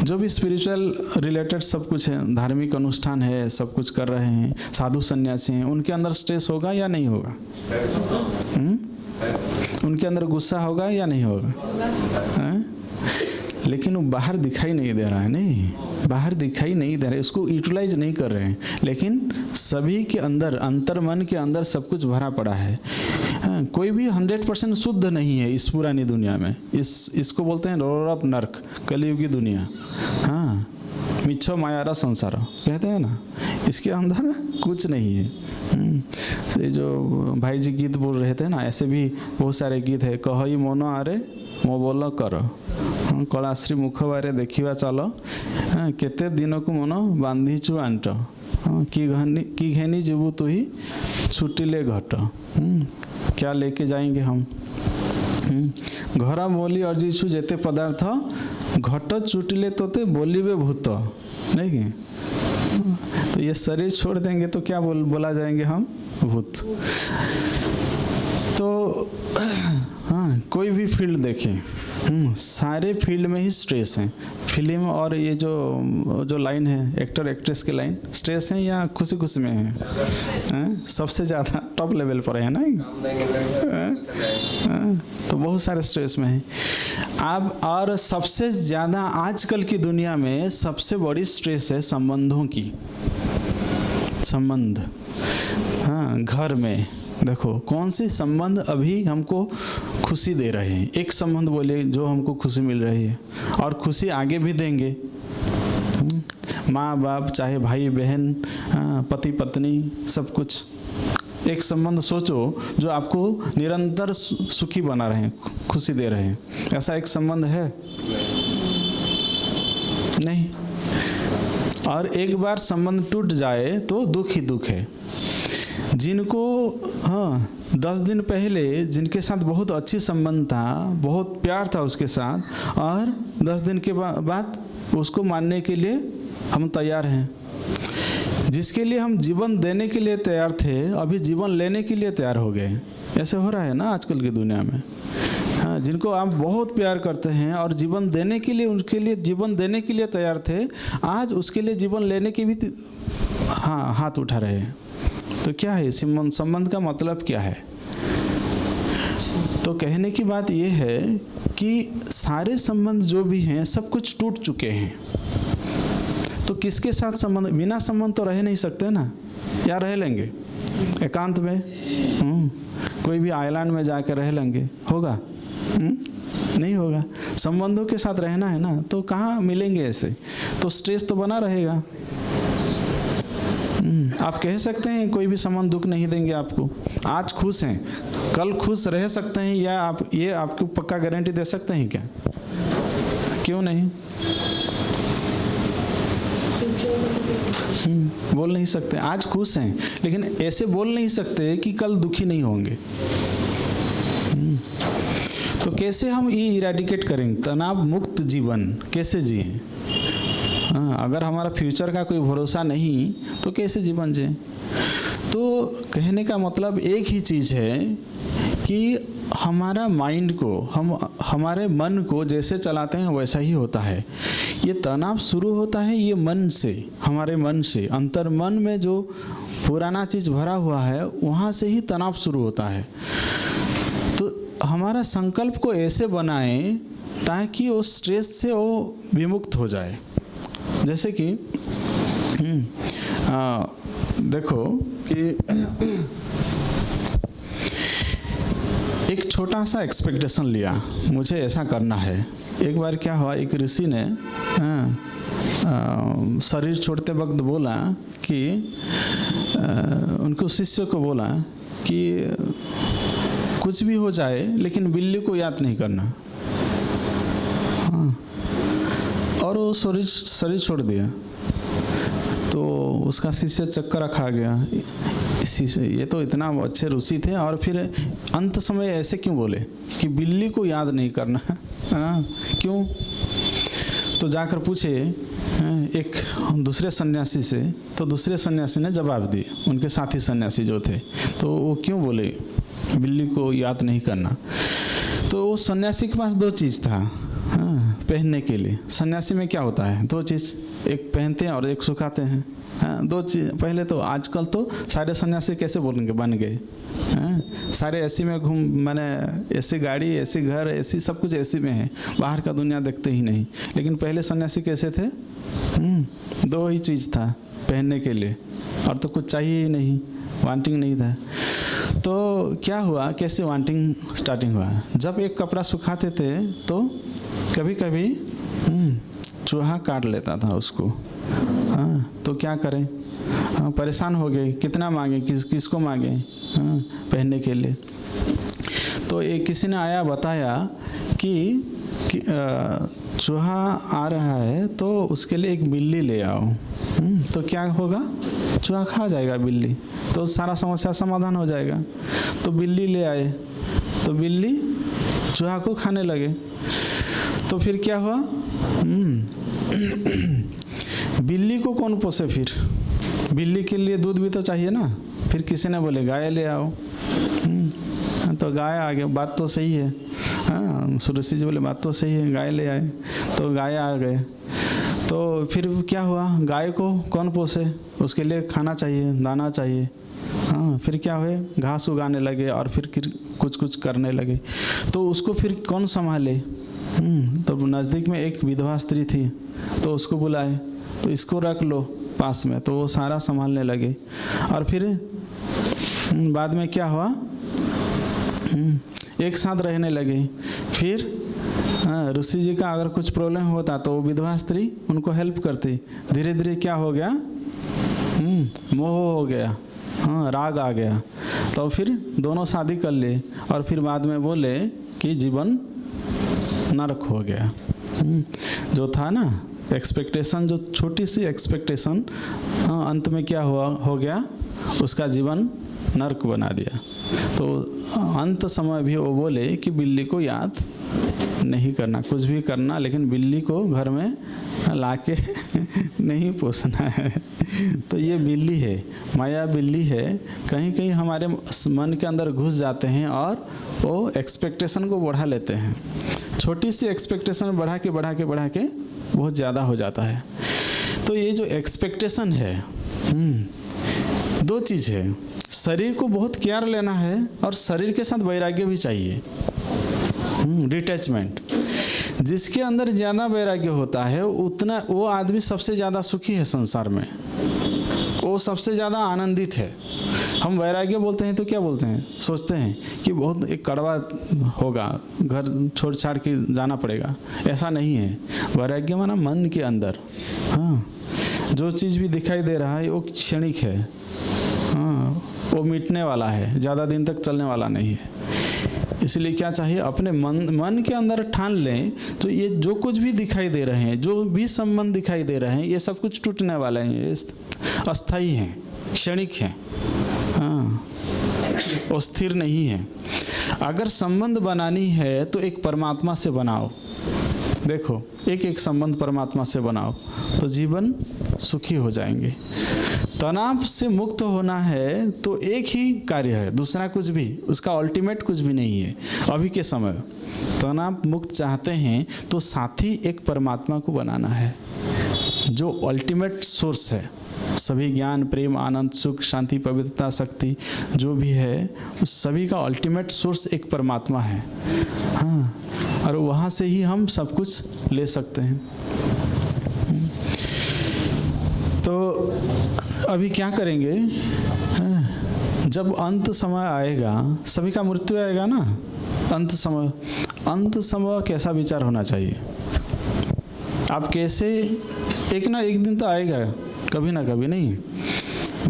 A: जो भी स्पिरिचुअल रिलेटेड सब कुछ है, धार्मिक अनुष्ठान है, सब कुछ कर रहे हैं, साधु सन्यासी हैं, उनके अंदर स्ट्रेस होगा या नहीं होगा? उनके अंदर गुस्सा होगा या नहीं होगा? लेकिन वो बाहर दिखाई नहीं दे रहा है, नहीं बाहर दिखाई नहीं दे रहा है, उसको यूटिलाइज नहीं कर रहे हैं। लेकिन सभी के अंदर, अंतर्मन के अंदर सब कुछ भरा पड़ा है। कोई भी 100% शुद्ध नहीं है इस पुरानी दुनिया में। इसको बोलते हैं रोर ऑफ नर्क, कलयुगी दुनिया। मिच्छो मायारा संसार कहते हैं ना, इसके अंदर कुछ नहीं है। ये जो भाई जी गीत बोल रहे थे ना, ऐसे भी बहुत सारे गीत है। कही मनो आरे मो बोल कर, कलाश्री मुख बारे देखा चल, केते दिन को मन बांधीचु आंट, की घेनी जीवु तु ही छुटिले घट, क्या लेके जाएंगे हम? घर बोली अर्जीछु जेते पदार्थ, घट चुटिले तोते बोलिबे भूत, नहीं कि? तो ये शरीर छोड़ देंगे तो क्या बोला जाएंगे हम? भूत। तो कोई भी फील्ड देखें, सारे फील्ड में ही स्ट्रेस है। फिल्म और ये जो लाइन है, एक्टर एक्ट्रेस की लाइन, स्ट्रेस है या खुशी में है? सबसे ज़्यादा टॉप लेवल पर है ना। तो बहुत सारे स्ट्रेस में है आप। और सबसे ज़्यादा आजकल की दुनिया में सबसे बड़ी स्ट्रेस है संबंधों की। संबंध, घर में देखो कौन से संबंध अभी हमको खुशी दे रहे हैं। एक संबंध बोले जो हमको खुशी मिल रही है और खुशी आगे भी देंगे। माँ बाप, चाहे भाई बहन, पति पत्नी, सब कुछ। एक संबंध सोचो जो आपको निरंतर सुखी बना रहे हैं, खुशी दे रहे हैं। ऐसा एक संबंध है नहीं। और एक बार संबंध टूट जाए तो दुख ही दुख है। जिनको 10 दिन पहले जिनके साथ बहुत अच्छी संबंध था, बहुत प्यार था उसके साथ, और 10 दिन के बाद उसको मानने के लिए हम तैयार हैं। जिसके लिए हम जीवन देने के लिए तैयार थे, अभी जीवन लेने के लिए तैयार हो गए। ऐसे हो रहा है ना आजकल की दुनिया में। हाँ, जिनको आप बहुत प्यार करते हैं और जीवन देने के लिए, उनके लिए जीवन देने के लिए तैयार थे, आज उसके लिए जीवन लेने के भी हाथ उठा रहे हैं। तो क्या है संबंध का मतलब क्या है? तो कहने की बात यह है कि सारे संबंध जो भी हैं सब कुछ टूट चुके हैं। तो किसके साथ संबंध? बिना संबंध तो रह नहीं सकते ना, या रह लेंगे एकांत में? कोई भी आइलैंड में जाकर रह लेंगे, होगा? नहीं होगा। संबंधों के साथ रहना है ना, तो कहाँ मिलेंगे ऐसे? तो स्ट्रेस तो बना रहेगा। आप कह सकते हैं कोई भी संबंध दुख नहीं देंगे आपको। आज खुश हैं, कल खुश रह सकते हैं, या आप ये आपको पक्का गारंटी दे सकते हैं क्या? क्यों नहीं? बोल नहीं सकते। आज खुश हैं, लेकिन ऐसे बोल नहीं सकते कि कल दुखी नहीं होंगे। तो कैसे हम ये इरेडिकेट करेंगे? तनाव मुक्त जीवन कैसे जिए? अगर हमारा फ्यूचर का कोई भरोसा नहीं तो कैसे जीवन जिए? तो कहने का मतलब एक ही चीज़ है कि हमारा माइंड को, हमारे मन को जैसे चलाते हैं वैसा ही होता है। ये तनाव शुरू होता है ये मन से, हमारे मन से। अंतर मन में जो पुराना चीज़ भरा हुआ है वहाँ से ही तनाव शुरू होता है। तो हमारा संकल्प को ऐसे बनाएं ताकि वो स्ट्रेस से वो विमुक्त हो जाए। जैसे कि देखो कि एक छोटा सा एक्सपेक्टेशन लिया, मुझे ऐसा करना है। एक बार क्या हुआ, एक ऋषि ने शरीर छोड़ते वक्त बोला कि उनको शिष्य को बोला कि कुछ भी हो जाए लेकिन बिल्ली को याद नहीं करना। और वो शरीर छोड़ दिया। तो उसका शिष्य चक्कर खा गया, ये तो इतना अच्छे ऋषि थे, और फिर अंत समय ऐसे क्यों बोले कि बिल्ली को याद नहीं करना? क्यों? तो जाकर पूछे एक दूसरे सन्यासी से, तो दूसरे सन्यासी ने जवाब दिए, उनके साथी सन्यासी जो थे। तो वो क्यों बोले बिल्ली को याद नहीं करना? तो वो सन्यासी के पास 2 चीज़ था पहनने के लिए। सन्यासी में क्या होता है? 2 चीज़, एक पहनते हैं और एक सुखाते हैं। 2 चीज़। पहले तो आजकल तो सारे सन्यासी कैसे बोलेंगे बन गए, सारे एसी में मैंने ऐसी गाड़ी, ऐसी घर, ऐसी सब कुछ एसी में है, बाहर का दुनिया देखते ही नहीं। लेकिन पहले सन्यासी कैसे थे? 2 ही चीज़ था पहनने के लिए, और तो कुछ चाहिए ही नहीं, वांटिंग नहीं था। तो क्या हुआ, कैसे वांटिंग स्टार्टिंग हुआ? जब एक कपड़ा सुखाते थे तो कभी कभी चूहा काट लेता था उसको। तो क्या करें? परेशान हो गए, कितना मांगे, किसको मांगे पहनने के लिए। तो एक किसी ने आया बताया कि चूहा आ रहा है तो उसके लिए एक बिल्ली ले आओ। तो क्या होगा? चूहा खा जाएगा बिल्ली, तो सारा समस्या समाधान हो जाएगा। तो बिल्ली ले आए, तो बिल्ली चूहा को खाने लगे। तो फिर क्या हुआ? बिल्ली को कौन पोसे? फिर बिल्ली के लिए दूध भी तो चाहिए ना। फिर किसी ने बोले गाय ले आओ। तो गाय आ गए, बात तो सही है। सुरसी जी बोले बात तो सही है, गाय ले आए। तो गाय आ गए। तो फिर क्या हुआ? गाय को कौन पोसे? उसके लिए खाना चाहिए, दाना चाहिए। फिर क्या हुए? घास उगाने लगे और फिर कुछ कुछ करने लगे। तो उसको फिर कौन संभाले? तो नज़दीक में एक विधवा स्त्री थी, तो उसको बुलाए, तो इसको रख लो पास में। तो वो सारा संभालने लगे। और फिर बाद में क्या हुआ, एक साथ रहने लगे। फिर ऋषि जी का अगर कुछ प्रॉब्लम होता तो वो विधवा स्त्री उनको हेल्प करती। धीरे धीरे क्या हो गया, मोह हो गया, राग आ गया, तो फिर दोनों शादी कर ले और फिर बाद में बोले कि जीवन नरक हो गया। जो था ना एक्सपेक्टेशन, जो छोटी सी एक्सपेक्टेशन, अंत में क्या हुआ, हो गया, उसका जीवन नरक बना दिया। तो अंत समय भी वो बोले कि बिल्ली को याद नहीं करना, कुछ भी करना, लेकिन बिल्ली को घर में लाके नहीं पोसना है। तो ये बिल्ली है, माया बिल्ली है, कहीं कहीं हमारे मन के अंदर घुस जाते हैं और वो एक्सपेक्टेशन को बढ़ा लेते हैं। छोटी सी एक्सपेक्टेशन बढ़ा के बहुत ज़्यादा हो जाता है। तो ये जो एक्सपेक्टेशन है, दो चीज़ है, शरीर को बहुत केयर लेना है और शरीर के साथ वैराग्य भी चाहिए, डिटैचमेंट। जिसके अंदर ज़्यादा वैराग्य होता है उतना वो आदमी सबसे ज़्यादा सुखी है संसार में, वो सबसे ज़्यादा आनंदित है। हम वैराग्य बोलते हैं तो क्या बोलते हैं, सोचते हैं कि बहुत एक कड़वा होगा, घर छोड़ छाड़ के जाना पड़ेगा। ऐसा नहीं है। वैराग्य माना मन के अंदर, जो चीज़ भी दिखाई दे रहा है वो क्षणिक है, वो मिटने वाला है, ज़्यादा दिन तक चलने वाला नहीं है। इसलिए क्या चाहिए, अपने मन के अंदर ठान लें तो ये जो कुछ भी दिखाई दे रहे हैं, जो भी संबंध दिखाई दे रहे हैं, ये सब कुछ टूटने वाले हैं, ये अस्थाई हैं, क्षणिक हैं, वो स्थिर नहीं है। अगर संबंध बनानी है तो एक परमात्मा से बनाओ। देखो, एक संबंध परमात्मा से बनाओ तो जीवन सुखी हो जाएंगे। तनाव से मुक्त होना है तो एक ही कार्य है, दूसरा कुछ भी, उसका अल्टीमेट कुछ भी नहीं है। अभी के समय तनाव मुक्त चाहते हैं तो साथी एक परमात्मा को बनाना है, जो अल्टीमेट सोर्स है। सभी ज्ञान, प्रेम, आनंद, सुख, शांति, पवित्रता, शक्ति जो भी है, उस सभी का अल्टीमेट सोर्स एक परमात्मा है। और वहाँ से ही हम सब कुछ ले सकते हैं। तो अभी क्या करेंगे, जब अंत समय आएगा, सभी का मृत्यु आएगा ना, अंत समय कैसा विचार होना चाहिए, आप कैसे, एक ना एक दिन तो आएगा, कभी ना कभी। नहीं,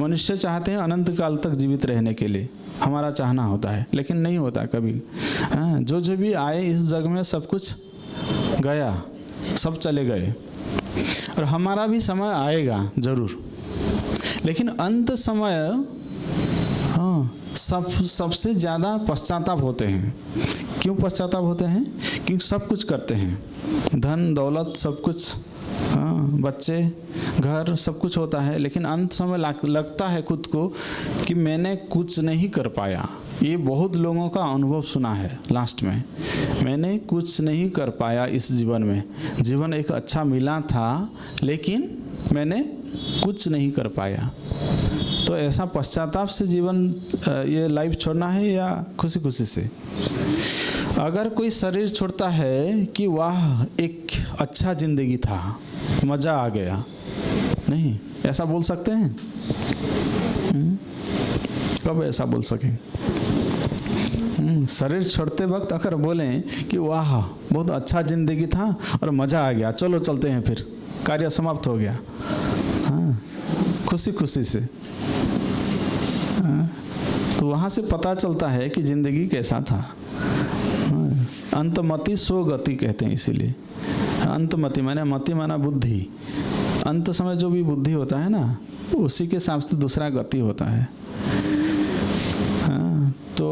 A: मनुष्य चाहते हैं अनंत काल तक जीवित रहने के लिए, हमारा चाहना होता है, लेकिन नहीं होता कभी। जो भी आए इस जग में सब कुछ गया, सब चले गए, और हमारा भी समय आएगा जरूर। लेकिन अंत समय सबसे ज़्यादा पश्चाताप होते हैं। क्यों पश्चाताप होते हैं? क्योंकि सब कुछ करते हैं, धन दौलत सब कुछ, बच्चे, घर, सब कुछ होता है, लेकिन अंत समय लगता है खुद को कि मैंने कुछ नहीं कर पाया। ये बहुत लोगों का अनुभव सुना है लास्ट में, मैंने कुछ नहीं कर पाया इस जीवन में। जीवन एक अच्छा मिला था लेकिन मैंने कुछ नहीं कर पाया। तो ऐसा पश्चाताप से जीवन, ये लाइफ छोड़ना है या खुशी खुशी से? अगर कोई शरीर छोड़ता है कि वाह एक अच्छा जिंदगी था, मज़ा आ गया, नहीं, ऐसा बोल सकते हैं? कब ऐसा बोल सकें? शरीर छोड़ते वक्त अगर बोलें कि वाह बहुत अच्छा जिंदगी था और मज़ा आ गया, चलो चलते हैं, फिर कार्य समाप्त हो गया, खुशी खुशी से, तो वहाँ से पता चलता है कि जिंदगी कैसा था। अंतमति सो गति कहते हैं, इसीलिए अंतमति मति माना बुद्धि। अंत समय जो भी बुद्धि होता है ना, उसी के हिसाब से दूसरा गति होता है। तो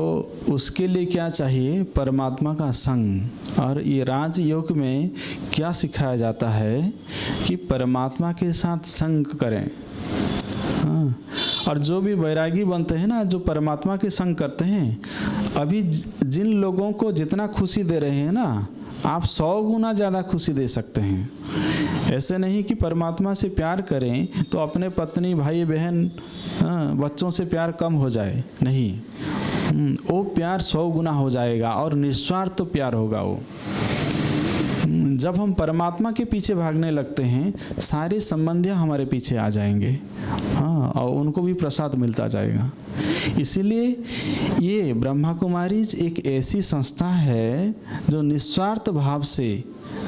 A: उसके लिए क्या चाहिए? परमात्मा का संग। और ये राजयोग में क्या सिखाया जाता है कि परमात्मा के साथ संग करें। और जो भी वैरागी बनते हैं ना, जो परमात्मा के संग करते हैं, अभी जिन लोगों को जितना खुशी दे रहे हैं ना, आप 100 गुना ज़्यादा खुशी दे सकते हैं। ऐसे नहीं कि परमात्मा से प्यार करें तो अपने पत्नी, भाई बहन, बच्चों से प्यार कम हो जाए, नहीं, वो प्यार 100 गुना हो जाएगा और निस्वार्थ तो प्यार होगा वो। जब हम परमात्मा के पीछे भागने लगते हैं सारे संबंधी हमारे पीछे आ जाएंगे, हाँ, और उनको भी प्रसाद मिलता जाएगा। इसीलिए ये ब्रह्मा कुमारीज एक ऐसी संस्था है जो निस्वार्थ भाव से,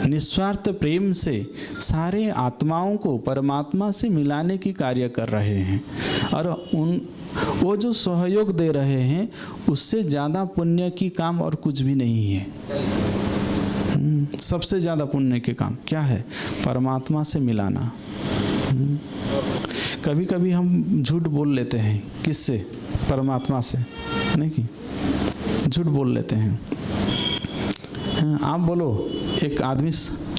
A: निस्वार्थ प्रेम से सारे आत्माओं को परमात्मा से मिलाने की कार्य कर रहे हैं। और वो जो सहयोग दे रहे हैं उससे ज़्यादा पुण्य की काम और कुछ भी नहीं है। सबसे ज़्यादा पुण्य के काम क्या है? परमात्मा से मिलाना। कभी कभी हम झूठ बोल लेते हैं, किससे? परमात्मा से, नहीं कि झूठ बोल लेते हैं। आप बोलो, एक आदमी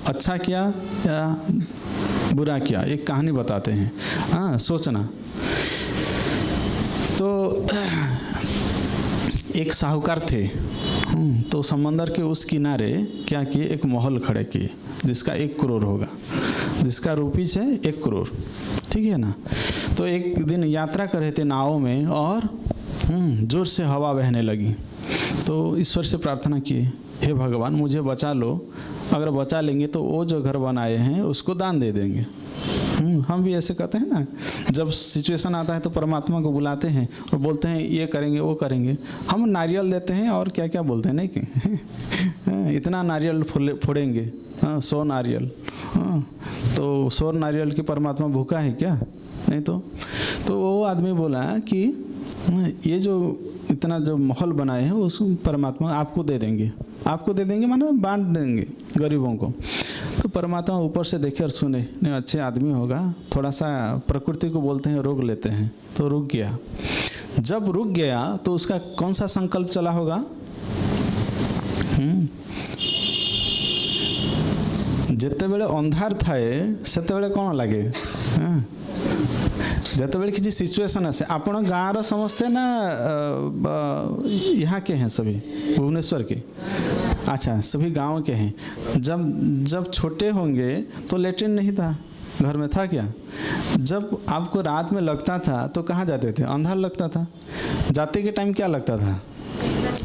A: अच्छा किया या बुरा किया, एक कहानी बताते हैं, हाँ, सोचना। तो एक साहूकार थे, तो समंदर के उस किनारे क्या किए, एक महल खड़े किए जिसका 1 करोड़ होगा, जिसका रुपीज है 1 करोड़, ठीक है ना। तो एक दिन यात्रा कर रहे थे नाव में और जोर से हवा बहने लगी। तो ईश्वर से प्रार्थना किए, हे भगवान मुझे बचा लो, अगर बचा लेंगे तो वो जो घर बनाए हैं उसको दान दे देंगे। हम भी ऐसे कहते हैं ना, जब सिचुएशन आता है तो परमात्मा को बुलाते हैं और बोलते हैं ये करेंगे वो करेंगे। हम नारियल देते हैं और क्या क्या बोलते हैं, नहीं कि इतना नारियल फोड़ेंगे, 100 नारियल, तो 100 नारियल की परमात्मा भूखा है क्या? नहीं। तो वो आदमी बोला कि ये जो इतना जो महल बनाए हैं उस परमात्मा आपको दे देंगे, आपको दे देंगे माने बांट देंगे गरीबों को। तो परमात्मा ऊपर से देखे और सुने, नहीं अच्छे आदमी होगा, थोड़ा सा प्रकृति को बोलते हैं रोक लेते हैं, तो रुक गया। जब रुक गया तो उसका कौन सा संकल्प चला होगा? जिते बेले अंधार थाए सेते बेले कौन लगे? जिते बेले किसी सिचुएशन आसे, आपण गाँव समझते ना यहाँ के हैं सभी, भुवनेश्वर के? अच्छा, सभी गांव के हैं। जब छोटे होंगे तो लेटरिन नहीं था, घर में था क्या? जब आपको रात में लगता था तो कहाँ जाते थे? अंधार लगता था। जाते के टाइम क्या लगता था?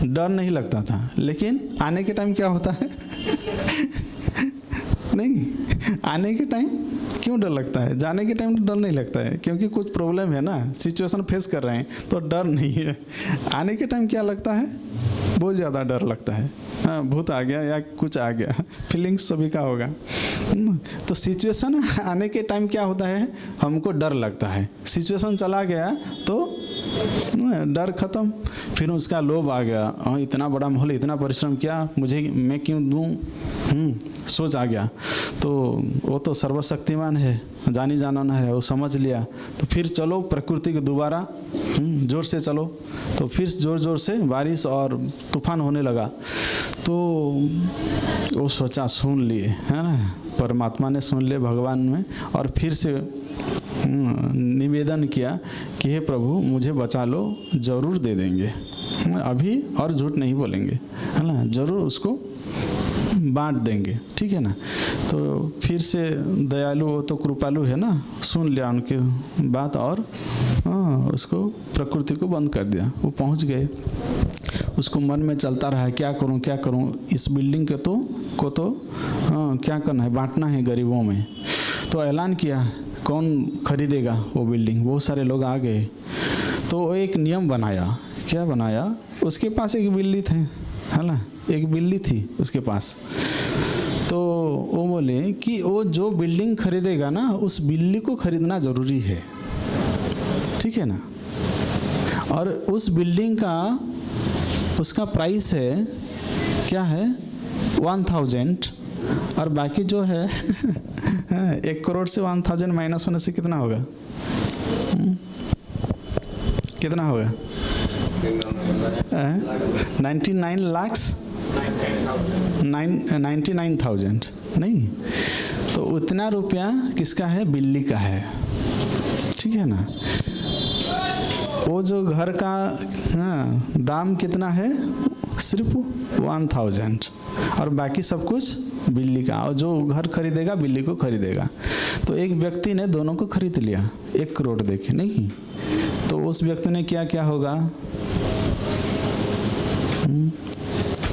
A: डर नहीं लगता था। लेकिन आने के टाइम क्या होता है? नहीं, आने के टाइम क्यों डर लगता है? जाने के टाइम तो डर नहीं लगता है, क्योंकि कुछ प्रॉब्लम है ना, सिचुएशन फेस कर रहे हैं तो डर नहीं है। आने के टाइम क्या लगता है? बहुत ज़्यादा डर लगता है, हाँ, भूत आ गया या कुछ आ गया, फीलिंग्स सभी का होगा। तो सिचुएशन आने के टाइम क्या होता है? हमको डर लगता है। सिचुएशन चला गया तो डर खत्म, फिर उसका लोभ आ गया, हाँ इतना बड़ा महल, इतना परिश्रम किया, मुझे मैं क्यों दूँ, सोच आ गया। तो वो तो सर्वशक्तिमान है, जानी जाना है, वो समझ लिया। तो फिर चलो प्रकृति के दोबारा जोर से चलो, तो फिर जोर जोर से बारिश और तूफान होने लगा। तो वो सोचा, सुन लिए, है ना, परमात्मा ने सुन लिए भगवान में, और फिर से निवेदन किया कि हे प्रभु मुझे बचा लो, ज़रूर दे देंगे अभी, और झूठ नहीं बोलेंगे, है ना, ज़रूर उसको बांट देंगे, ठीक है ना। तो फिर से दयालु तो कृपालु है ना, सुन लिया उनकी बात और उसको प्रकृति को बंद कर दिया। वो पहुंच गए, उसको मन में चलता रहा क्या करूं क्या करूं, इस बिल्डिंग के को तो क्या करना है, बांटना है गरीबों में। तो ऐलान किया, कौन खरीदेगा वो बिल्डिंग? बहुत सारे लोग आ गए। तो एक नियम बनाया, क्या बनाया? उसके पास एक बिल्ली थी, है ना, एक बिल्ली थी उसके पास। तो वो बोले कि वो जो बिल्डिंग खरीदेगा ना, उस बिल्ली को खरीदना ज़रूरी है, ठीक है ना। और उस बिल्डिंग का उसका प्राइस है क्या है? 1000, और बाकी जो है 1 करोड़ से 1000 माइनस होने से कितना होगा? कितना होगा? 99,00,000 नहीं, तो उतना रुपया किसका है? बिल्ली का है, ठीक है ना। वो जो घर का दाम कितना है? सिर्फ 1000, और बाकी सब कुछ बिल्ली का, और जो घर खरीदेगा बिल्ली को खरीदेगा। तो एक व्यक्ति ने दोनों को खरीद लिया 1 करोड़ देके, नहीं, तो उस व्यक्ति ने क्या क्या होगा?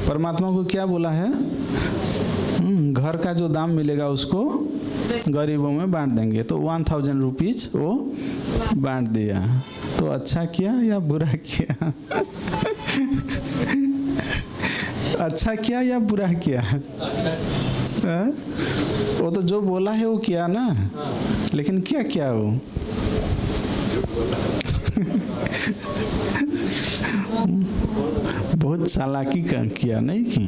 A: परमात्मा को क्या बोला है? घर का जो दाम मिलेगा उसको गरीबों में बांट देंगे। तो 1000 रुपीज वो बांट दिया। तो अच्छा किया या बुरा किया? अच्छा किया या बुरा किया? वो तो जो बोला है वो किया ना, लेकिन क्या किया वो? बहुत चालाकी का किया, नहीं की?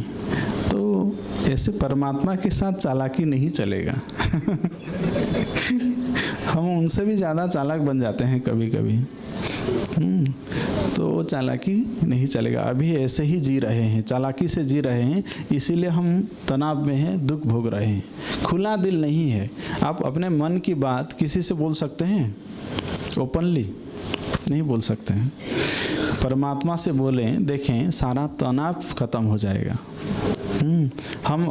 A: तो ऐसे परमात्मा के साथ चालाकी नहीं चलेगा। हम उनसे भी ज़्यादा चालाक बन जाते हैं कभी कभी। तो वो चालाकी नहीं चलेगा। अभी ऐसे ही जी रहे हैं, चालाकी से जी रहे हैं, इसीलिए हम तनाव में हैं, दुख भोग रहे हैं। खुला दिल नहीं है। आप अपने मन की बात किसी से बोल सकते हैं? ओपनली नहीं बोल सकते हैं। परमात्मा से बोलें, देखें सारा तनाव खत्म हो जाएगा।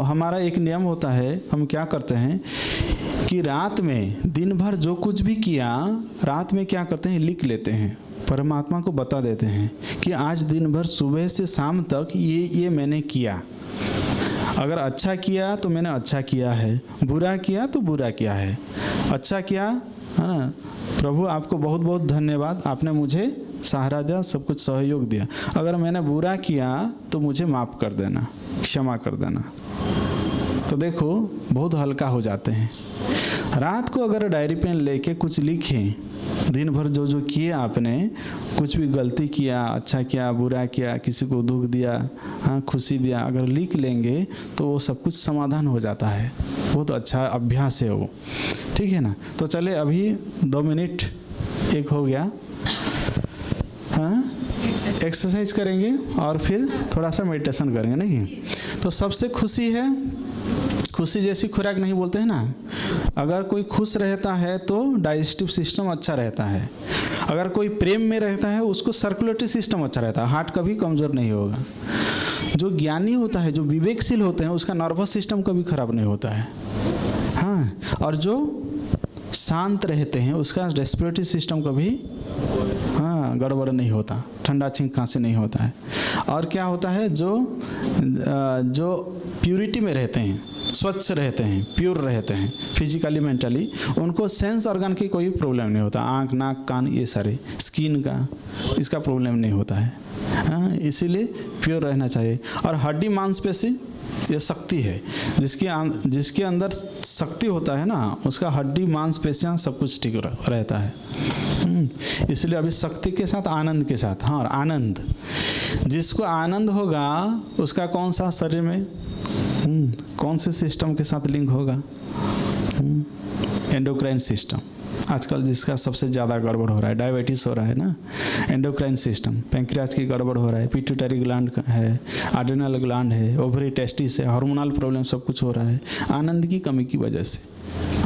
A: हमारा एक नियम होता है, हम क्या करते हैं कि रात में दिन भर जो कुछ भी किया, रात में क्या करते हैं, लिख लेते हैं। परमात्मा को बता देते हैं कि आज दिन भर सुबह से शाम तक ये मैंने किया। अगर अच्छा किया तो मैंने अच्छा किया है, बुरा किया तो बुरा किया है। अच्छा किया है ना, प्रभु आपको बहुत बहुत धन्यवाद, आपने मुझे सहारा दिया, सब कुछ सहयोग दिया। अगर मैंने बुरा किया तो मुझे माफ़ कर देना, क्षमा कर देना। तो देखो बहुत हल्का हो जाते हैं। रात को अगर डायरी पेन लेके कुछ लिखें, दिन भर जो जो किए आपने, कुछ भी गलती किया, अच्छा किया, बुरा किया, किसी को दुख दिया, हाँ खुशी दिया, अगर लिख लेंगे तो वो सब कुछ समाधान हो जाता है। बहुत अच्छा अभ्यास है वो, ठीक है ना। तो चले अभी 2 मिनट एक हो गया, हाँ एक्सरसाइज करेंगे और फिर थोड़ा सा मेडिटेशन करेंगे, नहीं? तो सबसे खुशी है, खुशी जैसी खुराक नहीं बोलते हैं ना। अगर कोई खुश रहता है तो डाइजेस्टिव सिस्टम अच्छा रहता है। अगर कोई प्रेम में रहता है उसको सर्कुलेटरी सिस्टम अच्छा रहता है, हार्ट कभी कमज़ोर नहीं होगा। जो ज्ञानी होता है, जो विवेकशील होते हैं, उसका नर्वस सिस्टम कभी खराब नहीं होता है, हाँ। और जो शांत रहते हैं उसका रेस्पिरेटरी सिस्टम कभी गड़बड़ नहीं होता, ठंडा छींक खांसी नहीं होता है। और क्या होता है, जो प्यूरिटी में रहते हैं, स्वच्छ रहते हैं, प्योर रहते हैं फिजिकली मेंटली, उनको सेंस ऑर्गन की कोई प्रॉब्लम नहीं होता। आँख, नाक, कान, ये सारे, स्किन का इसका प्रॉब्लम नहीं होता है, हाँ। इसीलिए प्योर रहना चाहिए। और हड्डी मांसपेशी ये शक्ति है, जिसके अंदर शक्ति होता है ना, उसका हड्डी मांसपेशियाँ सब कुछ ठीक रहता है। इसलिए अभी शक्ति के साथ आनंद के साथ, हाँ। और आनंद, जिसको आनंद होगा उसका कौन सा शरीर में कौन से सिस्टम के साथ लिंक होगा? Endocrine system. आजकल जिसका सबसे ज़्यादा गड़बड़ हो रहा है, डायबिटीज़ हो रहा है ना, एंडोक्राइन सिस्टम, पैंक्रियाज की गड़बड़ हो रहा है, पिट्यूटरी ग्लैंड है, आड्रेनल ग्लैंड है, ओवरी, टेस्टिस है, हार्मोनल प्रॉब्लम सब कुछ हो रहा है आनंद की कमी की वजह से।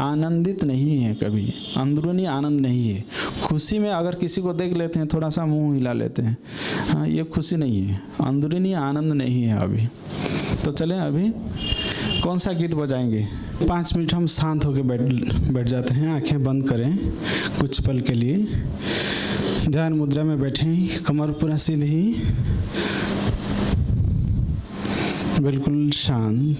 A: आनंदित नहीं है, कभी अंदरूनी आनंद नहीं है। खुशी में अगर किसी को देख लेते हैं, थोड़ा सा मुंह हिला लेते हैं, हाँ, ये खुशी नहीं है, अंदरूनी आनंद नहीं है अभी। तो चलें अभी कौन सा गीत बजाएंगे? 5 मिनट हम शांत होकर बैठ जाते हैं, आंखें बंद करें कुछ पल के लिए, ध्यान मुद्रा में बैठें, कमर पूरा सीधी, बिल्कुल शांत।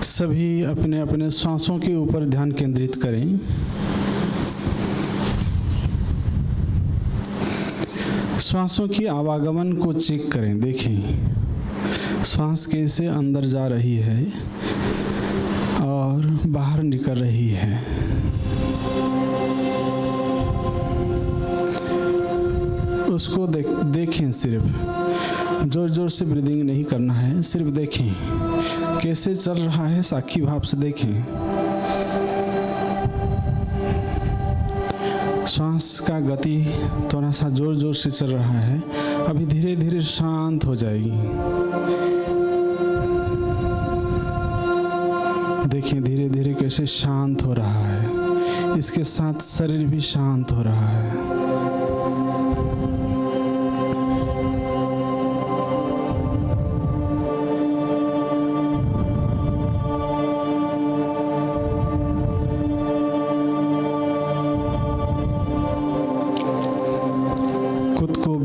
A: सभी अपने अपने सांसों के ऊपर ध्यान केंद्रित करें। श्वासों की आवागमन को चेक करें, देखें श्वास कैसे अंदर जा रही है और बाहर निकल रही है। उसको देखें, सिर्फ जोर जोर से ब्रीदिंग नहीं करना है, सिर्फ देखें कैसे चल रहा है, साक्षी भाव से देखें। श्वास का गति थोड़ा सा जोर जोर से चल रहा है, अभी धीरे धीरे शांत हो जाएगी। देखिए धीरे धीरे कैसे शांत हो रहा है, इसके साथ शरीर भी शांत हो रहा है।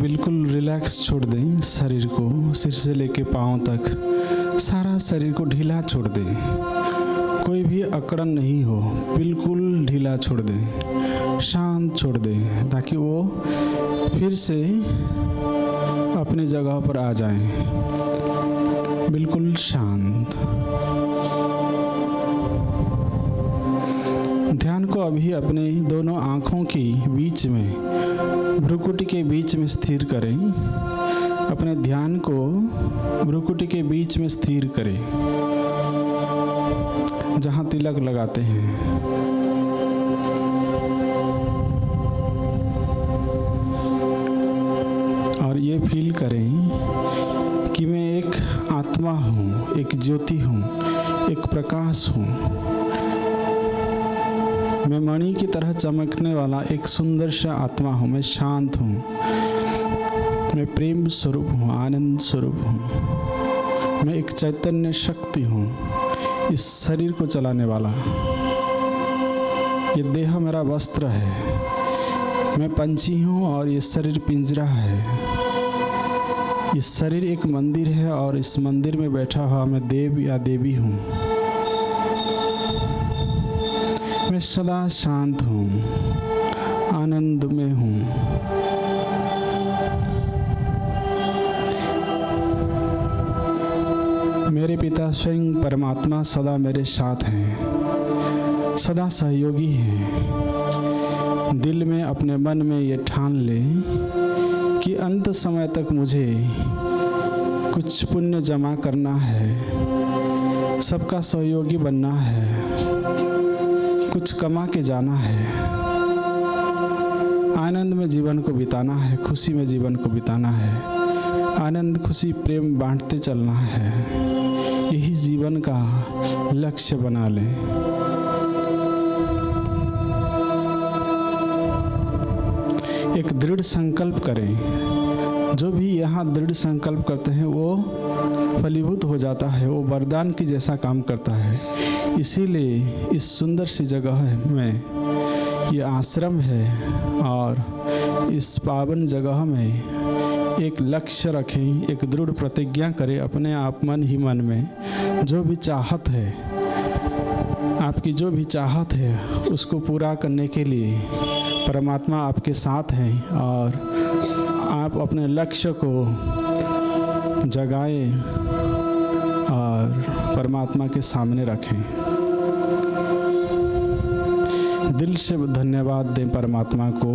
A: बिल्कुल रिलैक्स छोड़ दें शरीर को, सिर से लेके पाँव तक सारा शरीर को ढीला छोड़ दें। कोई भी अकड़न नहीं हो, बिल्कुल ढीला छोड़ दें, शांत छोड़ दें, ताकि वो फिर से अपनी जगह पर आ जाएं, बिल्कुल शांत। ध्यान को अभी अपने दोनों आँखों के बीच में, भ्रुकुटी के बीच में स्थिर करें। अपने ध्यान को भ्रुकुटी के बीच में स्थिर करें, जहाँ तिलक लगाते हैं। और ये फील करें कि मैं एक आत्मा हूँ, एक ज्योति हूँ, एक प्रकाश हूँ। मैं मणि की तरह चमकने वाला एक सुंदर सा आत्मा हूँ। मैं शांत हूँ, मैं प्रेम स्वरूप हूँ, आनंद स्वरूप हूँ। मैं एक चैतन्य शक्ति हूँ, इस शरीर को चलाने वाला। ये देह मेरा वस्त्र है। मैं पंछी हूँ और ये शरीर पिंजरा है। इस शरीर एक मंदिर है और इस मंदिर में बैठा हुआ मैं देव या देवी हूँ। मैं सदा शांत हूँ, आनंद में हूँ। मेरे पिता स्वयं परमात्मा सदा मेरे साथ हैं, सदा सहयोगी हैं। दिल में, अपने मन में ये ठान ले कि अंत समय तक मुझे कुछ पुण्य जमा करना है, सबका सहयोगी बनना है, कुछ कमा के जाना है, आनंद में जीवन को बिताना है, खुशी में जीवन को बिताना है, आनंद, खुशी, प्रेम बांटते चलना है। यही जीवन का लक्ष्य बना लें। एक दृढ़ संकल्प करें। जो भी यहाँ दृढ़ संकल्प करते हैं वो फलीभूत हो जाता है, वो वरदान की जैसा काम करता है। इसीलिए इस सुंदर सी जगह में ये आश्रम है और इस पावन जगह में एक लक्ष्य रखें, एक दृढ़ प्रतिज्ञा करें अपने आप मन ही मन में। जो भी चाहत है, आपकी जो भी चाहत है, उसको पूरा करने के लिए परमात्मा आपके साथ हैं और आप अपने लक्ष्य को जगाएं और परमात्मा के सामने रखें। दिल से धन्यवाद दें परमात्मा को।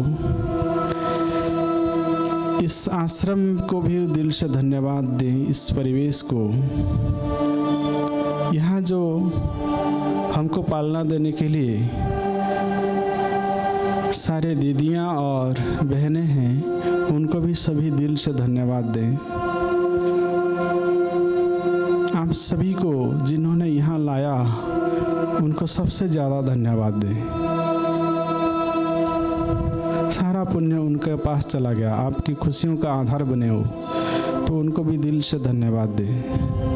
A: इस आश्रम को भी दिल से धन्यवाद दें, इस परिवेश को। यहाँ जो हमको पालना देने के लिए सारे दीदियाँ और बहनें हैं, उनको भी सभी दिल से धन्यवाद दें। आप सभी को जिन्होंने यहाँ लाया, उनको सबसे ज़्यादा धन्यवाद दें। सारा पुण्य उनके पास चला गया, आपकी खुशियों का आधार बने हो, तो उनको भी दिल से धन्यवाद दें।